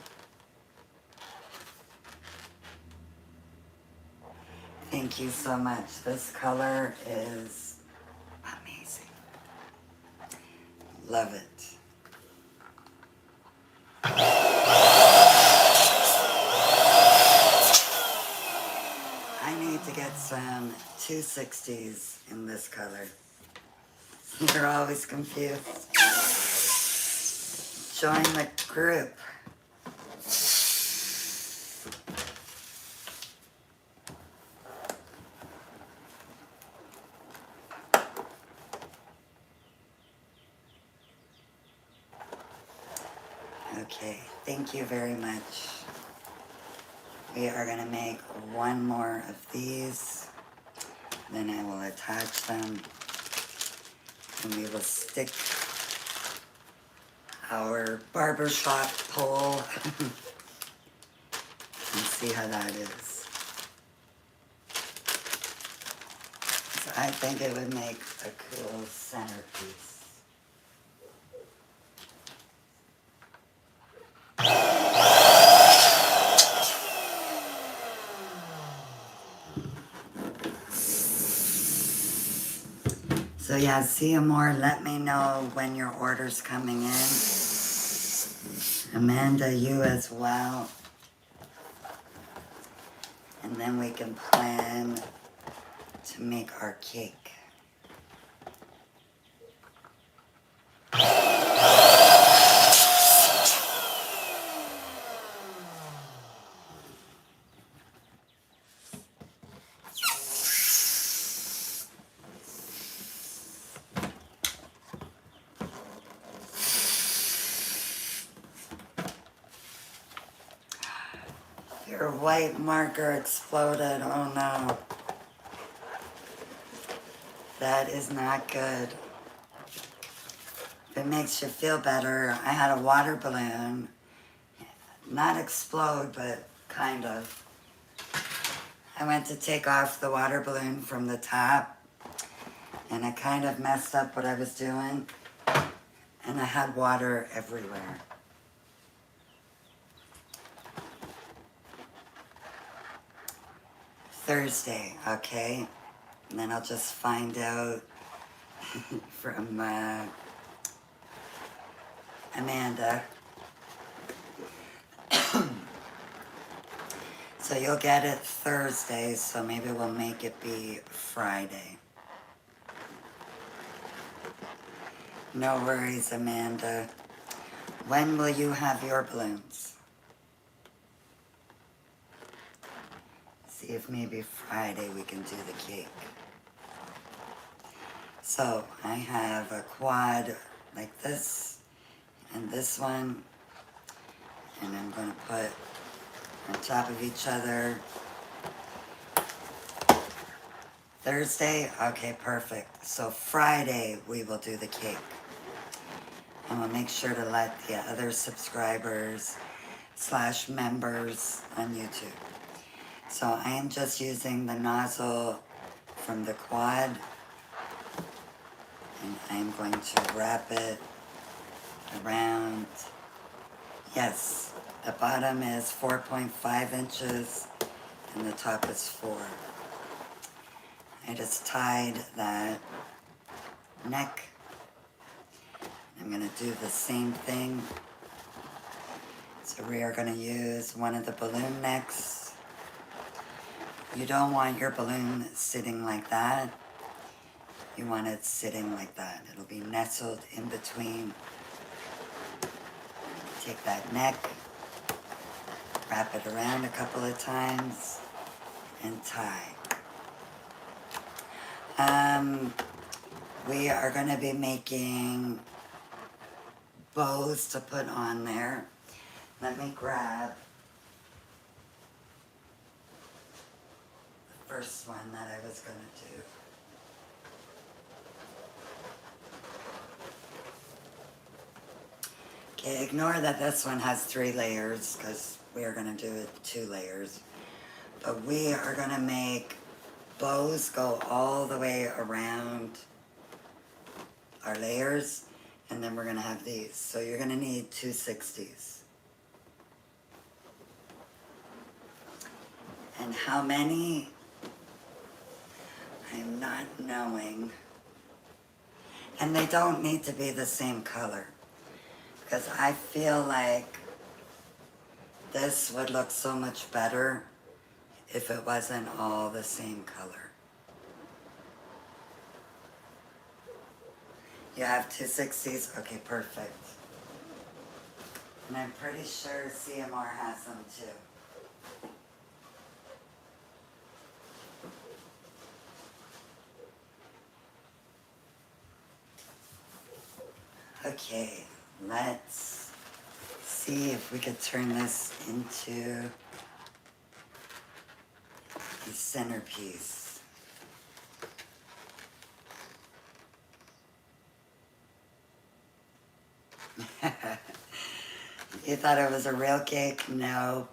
Thank you so much. This color is amazing. Love it. I need to get some 260s in this color. You're always confused. Join the group. Okay, thank you very much. We are going to make one more of these. Then I will attach them. And we will stick our barbershop pole and see how that is. So I think it would make a cool centerpiece. So yeah, see you more. Let me know when your order's coming in. Amanda, you as well. And then we can plan to make our cake. Your white marker exploded. Oh no. That is not good. If it makes you feel better, I had a water balloon. Not explode, but kind of. I went to take off the water balloon from the top, and I kind of messed up what I was doing, and I had water everywhere. Thursday, okay? And then I'll just find out from Amanda. So you'll get it Thursday, so maybe we'll make it be Friday. No worries, Amanda. When will you have your balloons? See if maybe Friday we can do the cake. So I have a quad like this and this one, and I'm going to put on top of each other. Thursday, okay, perfect. So Friday we will do the cake. And we'll make sure to let the other subscribers / members on YouTube. So I am just using the nozzle from the quad, and I am going to wrap it around. Yes, the bottom is 4.5 inches and the top is 4. I just tied that neck. I'm going to do the same thing. So we are going to use one of the balloon necks. You don't want your balloon sitting like that. You want it sitting like that. It'll be nestled in between. Take that neck, wrap it around a couple of times, and tie. We are going to be making bows to put on there. Let me grab the first one that I was going to do. Okay, ignore that this one has 3 layers because we are going to do it 2 layers. But we are going to make bows go all the way around our layers, and then we're going to have these. So you're going to need 2 60s. And how many? I'm not knowing. And they don't need to be the same color, because I feel like this would look so much better if it wasn't all the same color. You have 2 60s? Okay, perfect. And I'm pretty sure CMR has them too. Okay, let's see if we could turn this into a centerpiece. You thought it was a real cake? No.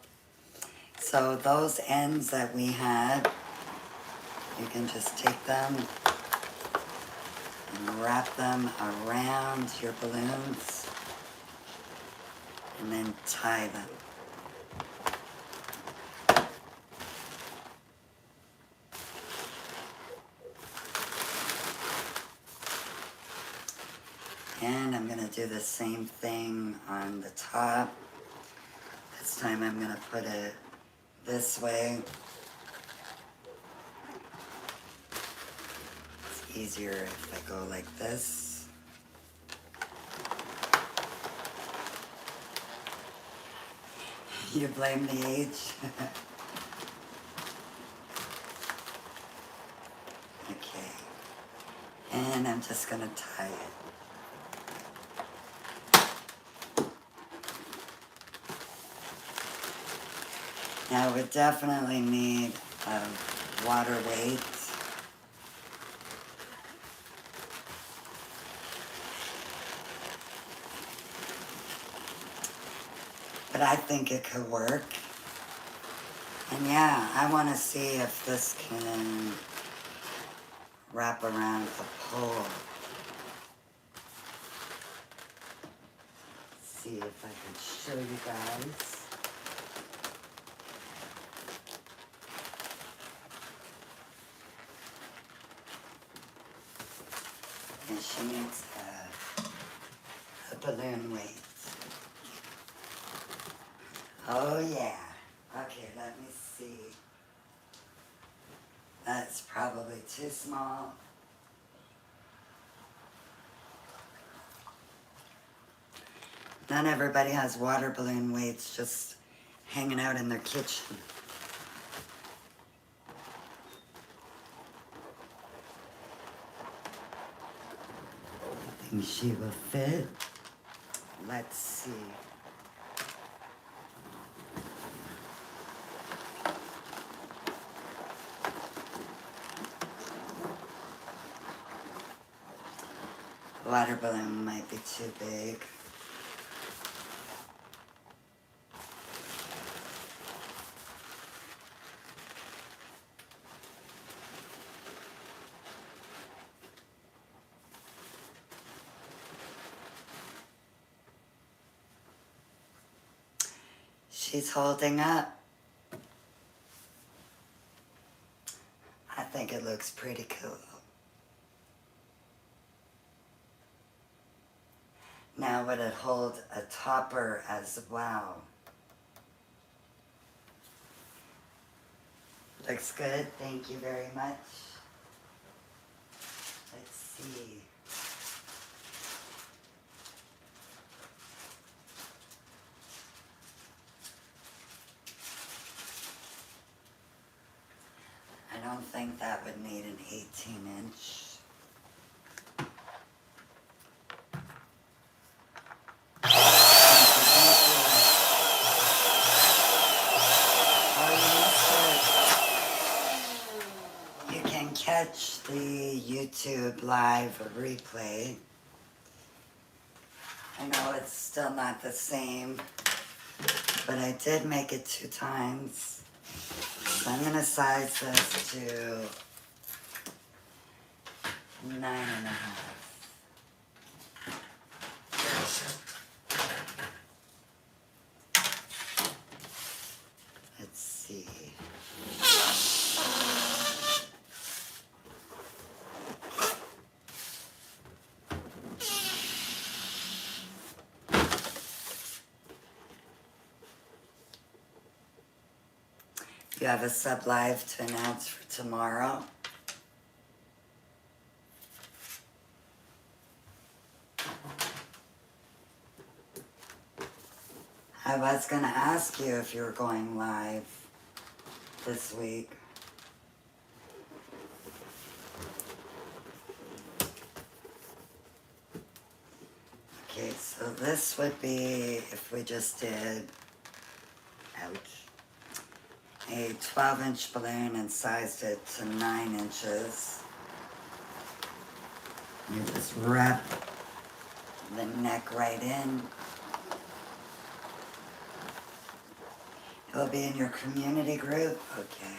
So those ends that we had, you can just take them and wrap them around your balloons and then tie them. And I'm going to do the same thing on the top. This time I'm going to put it this way. It's easier if I go like this. You blame the age? Okay. And I'm just going to tie it. Now we definitely need a water weight. But I think it could work. And yeah, I want to see if this can wrap around a pole. See if I can show you guys. And she needs a balloon weight. Oh yeah. Okay, let me see. That's probably too small. Not everybody has water balloon weights just hanging out in their kitchen. think she will fit. Let's see. Water balloon might be too big. She's holding up. I think it looks pretty cool. Now would it hold a topper as well? Looks good, thank you very much. Let's see. I don't think that would need an 18-inch. Catch the YouTube live replay. I know it's still not the same, but I did make it 2 times. So I'm going to size this to 9.5. Let's see. You have a sub live to announce for tomorrow. I was going to ask you if you were going live this week. Okay, so this would be, if we just did, ouch, a 12-inch balloon and sized it to 9 inches. You just wrap the neck right in. It'll be in your community group? Okay.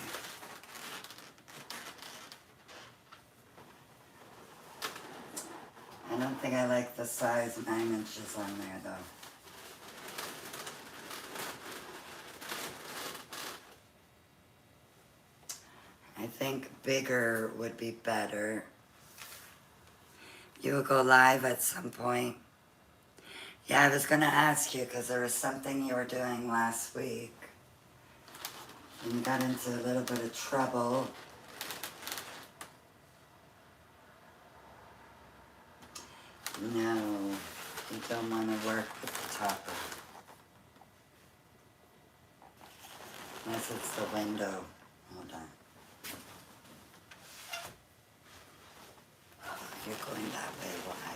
I don't think I like the size 9 inches on there though. I think bigger would be better. You will go live at some point. Yeah, I was going to ask you because there was something you were doing last week. And you got into a little bit of trouble. No, you don't want to work with the topper. Unless it's the window. Hold on. Oh, you're going that way. Why?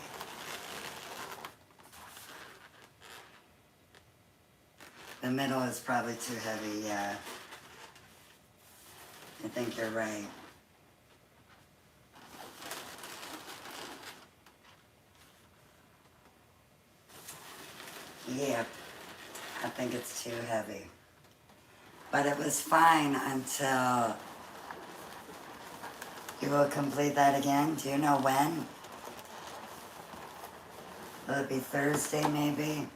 The middle is probably too heavy, yeah. I think you're right. Yep, I think it's too heavy. But it was fine until you will complete that again. Do you know when? Will it be Thursday maybe?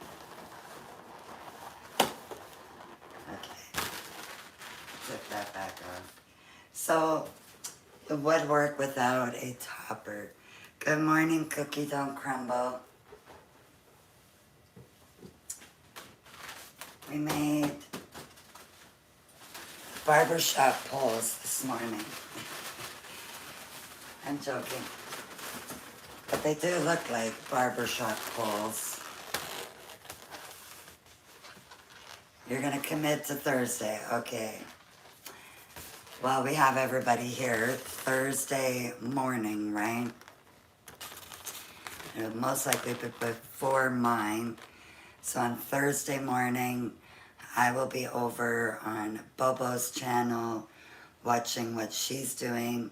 Okay, took that back off. So it would work without a topper. Good morning, Cookie Don't Crumble. We made barbershop poles this morning. I'm joking. But they do look like barbershop poles. You're gonna commit to Thursday, okay. Well, we have everybody here Thursday morning, right? It'll most likely be before mine. So on Thursday morning, I will be over on Bobo's channel watching what she's doing.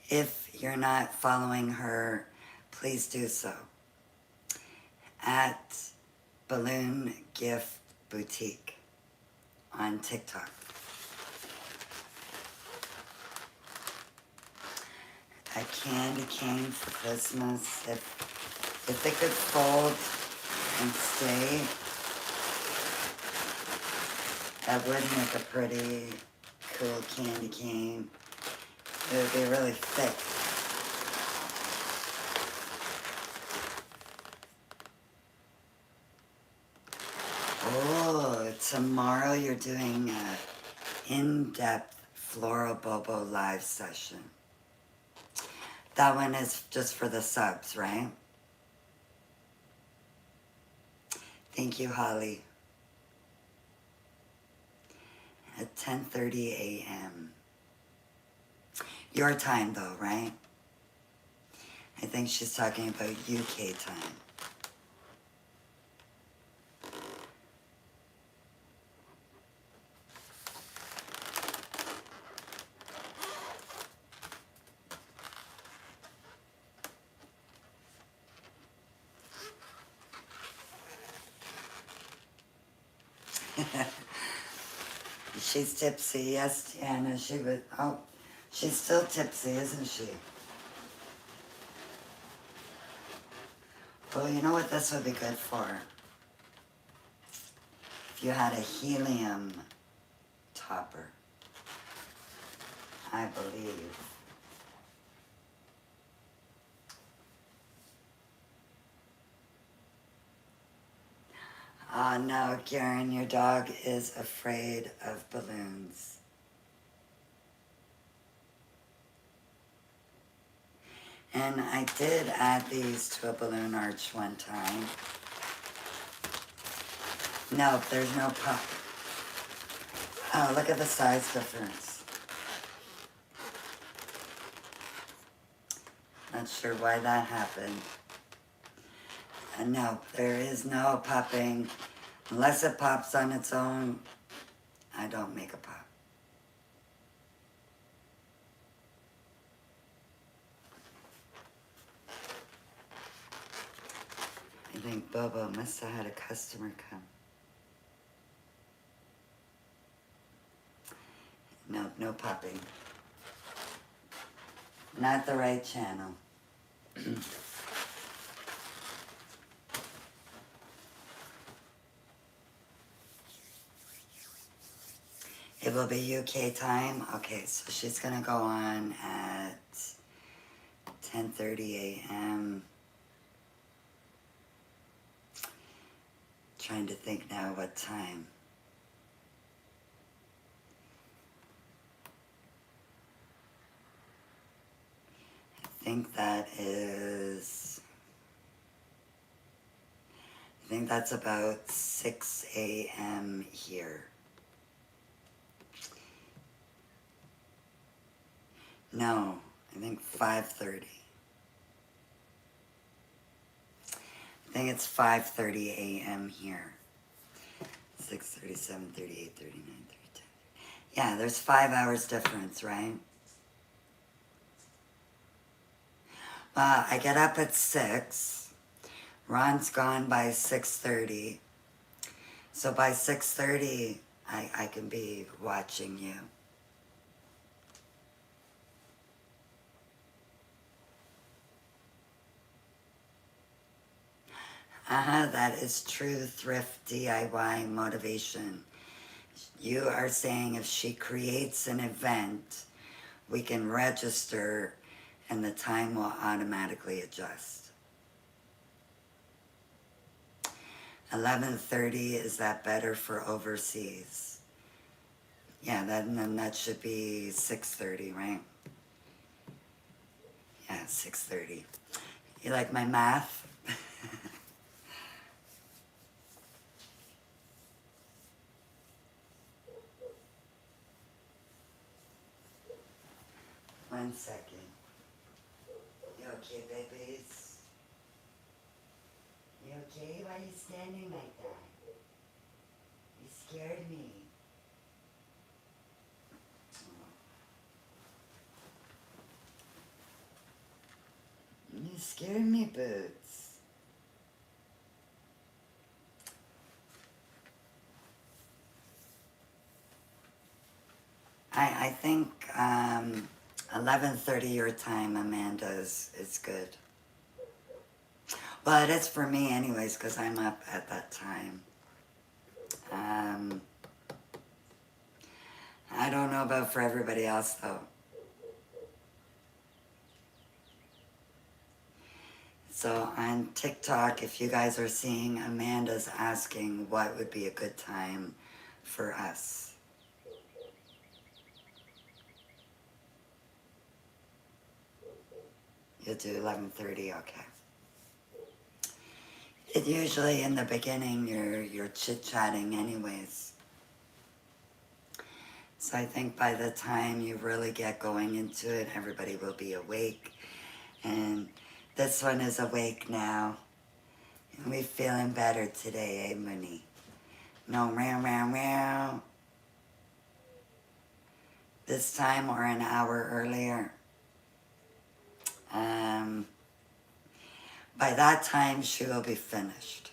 If you're not following her, please do so. At Balloon Gift Boutique on TikTok. A candy cane for Christmas. If they could fold and stay, that would make a pretty cool candy cane. It would be really thick. Oh, tomorrow you're doing an in-depth Floral Bobo live session. That one is just for the subs, right? Thank you, Holly. At 10:30 a.m. Your time, though, right? I think she's talking about UK time. She's tipsy, yes, Tiana. She's still tipsy, isn't she? Well, you know what this would be good for? If you had a helium topper, I believe. Oh no, Karen, your dog is afraid of balloons. And I did add these to a balloon arch one time. No, there's no pop. Oh, look at the size difference. Not sure why that happened. And no, there is no popping. Unless it pops on its own, I don't make a pop. I think Bobo must have had a customer come. No, no popping. Not the right channel. It will be UK time. Okay, so she's gonna go on at 10:30 a.m. Trying to think now what time. I think that's about 6 a.m. here. No, I think 5:30. I think it's 5:30 a.m. here. 6:30, 7:30, 8:30, 9:30, 10:30. Yeah, there's 5 hours difference, right? I get up at 6. Ron's gone by 6:30. So by 6:30, I can be watching you. That is true thrift DIY motivation. You are saying if she creates an event, we can register and the time will automatically adjust. 11:30, is that better for overseas? Yeah, then that should be 6:30, right? Yeah, 6:30. You like my math? One second. You okay, babies? okay? Why are you standing like that? You scared me. You scared me, Boots. I think 11:30 your time, Amanda, is good. Well, it is for me anyways, because I'm up at that time. I don't know about for everybody else, though. So on TikTok, if you guys are seeing, Amanda's asking what would be a good time for us. You'll do 11:30, okay. It usually in the beginning you're chit-chatting anyways. So I think by the time you really get going into it, everybody will be awake. And this one is awake now. And we feeling better today, eh, Mooney? No meow meow meow. This time or an hour earlier. By that time, she will be finished.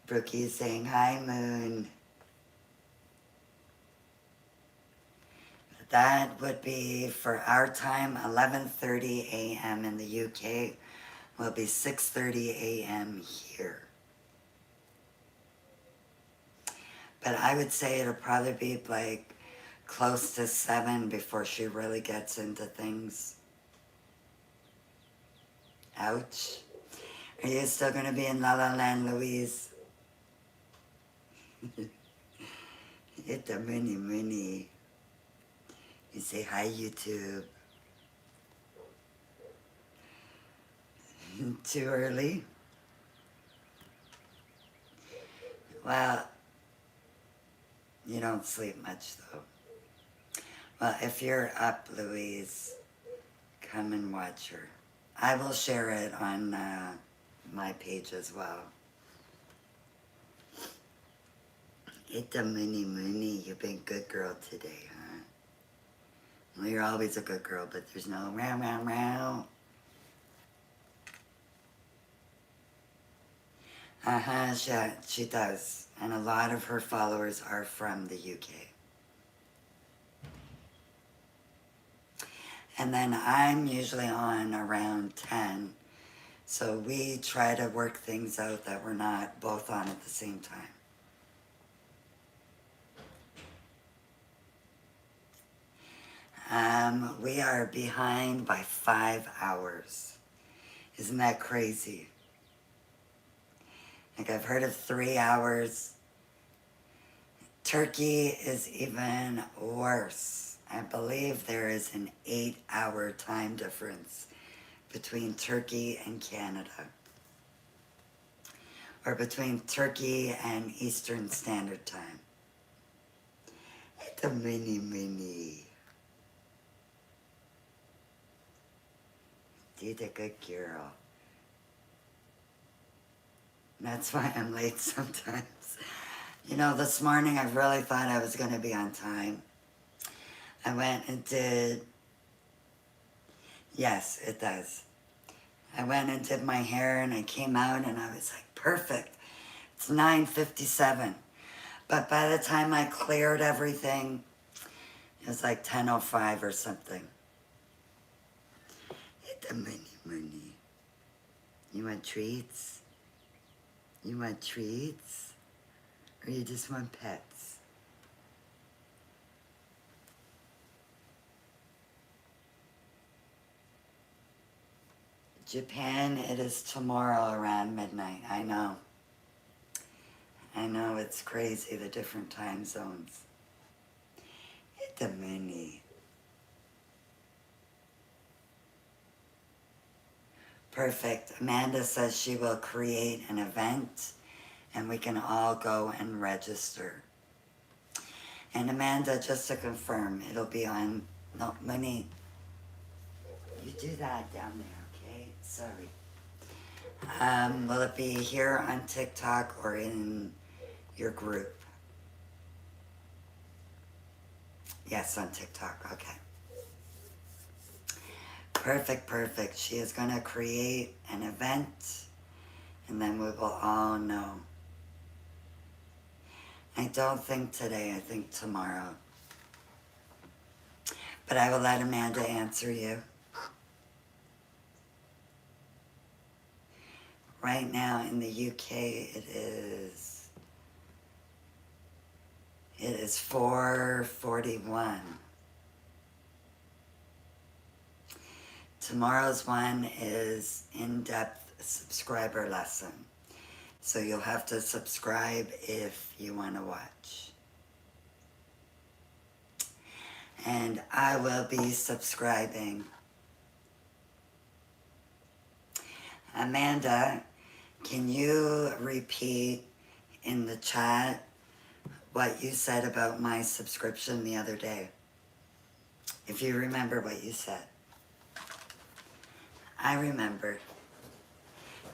Brookie saying, hi, Moon. That would be, for our time, 11:30 a.m. in the UK. Will be 6:30 a.m. here. But I would say it'll probably be like close to 7 before she really gets into things. Ouch. Are you still going to be in La La Land, Louise? Hit the Mooney. You say hi, YouTube. Too early? Well, you don't sleep much though. Well, if you're up, Louise, come and watch her. I will share it on my page as well. It's a Mooney. You've been a good girl today, huh? Well, you're always a good girl, but there's no meow meow meow. She does. And a lot of her followers are from the UK. And then I'm usually on around 10. So we try to work things out that we're not both on at the same time. We are behind by 5 hours. Isn't that crazy? Like I've heard of 3 hours. Turkey is even worse. I believe there is an 8-hour time difference between Turkey and Canada. Or between Turkey and Eastern Standard Time. It's a Mooney. Did a good girl. That's why I'm late sometimes. You know, this morning I really thought I was going to be on time. I went and did, yes, it does. I went and did my hair and I came out and I was like, perfect. It's 9:57. But by the time I cleared everything, it was like 10:05 or something. It's a Mooney. You want treats? You want treats? Or you just want pets? Japan, it is tomorrow around midnight. I know. I know, it's crazy, the different time zones. It's a Mooney. Perfect. Amanda says she will create an event and we can all go and register. And Amanda, just to confirm, it'll be on, no, Mooney, you do that down there, okay? Sorry. Will it be here on TikTok or in your group? Yes, on TikTok. Okay. Perfect, perfect. She is going to create an event and then we will all know. I don't think today, I think tomorrow. But I will let Amanda answer you. Right now in the UK it is 4:41. Tomorrow's one is in-depth subscriber lesson. So you'll have to subscribe if you want to watch. And I will be subscribing. Amanda, can you repeat in the chat what you said about my subscription the other day? If you remember what you said. I remembered.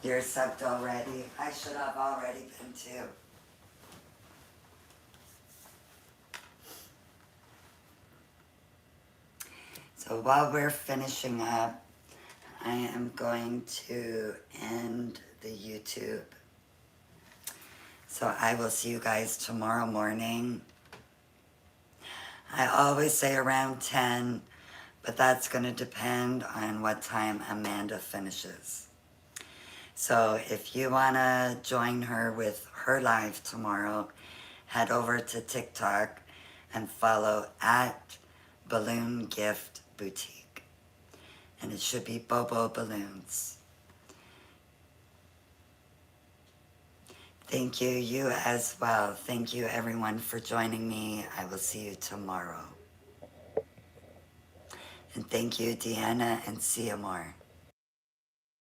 You're subbed already. I should have already been too. So while we're finishing up, I am going to end the YouTube. So I will see you guys tomorrow morning. I always say around 10, but that's going to depend on what time Amanda finishes. So if you want to join her with her live tomorrow, head over to TikTok and follow at Balloon Gift Boutique. And it should be Bobo Balloons. Thank you, you as well. Thank you everyone for joining me. I will see you tomorrow. And thank you, Deanna and Siamore.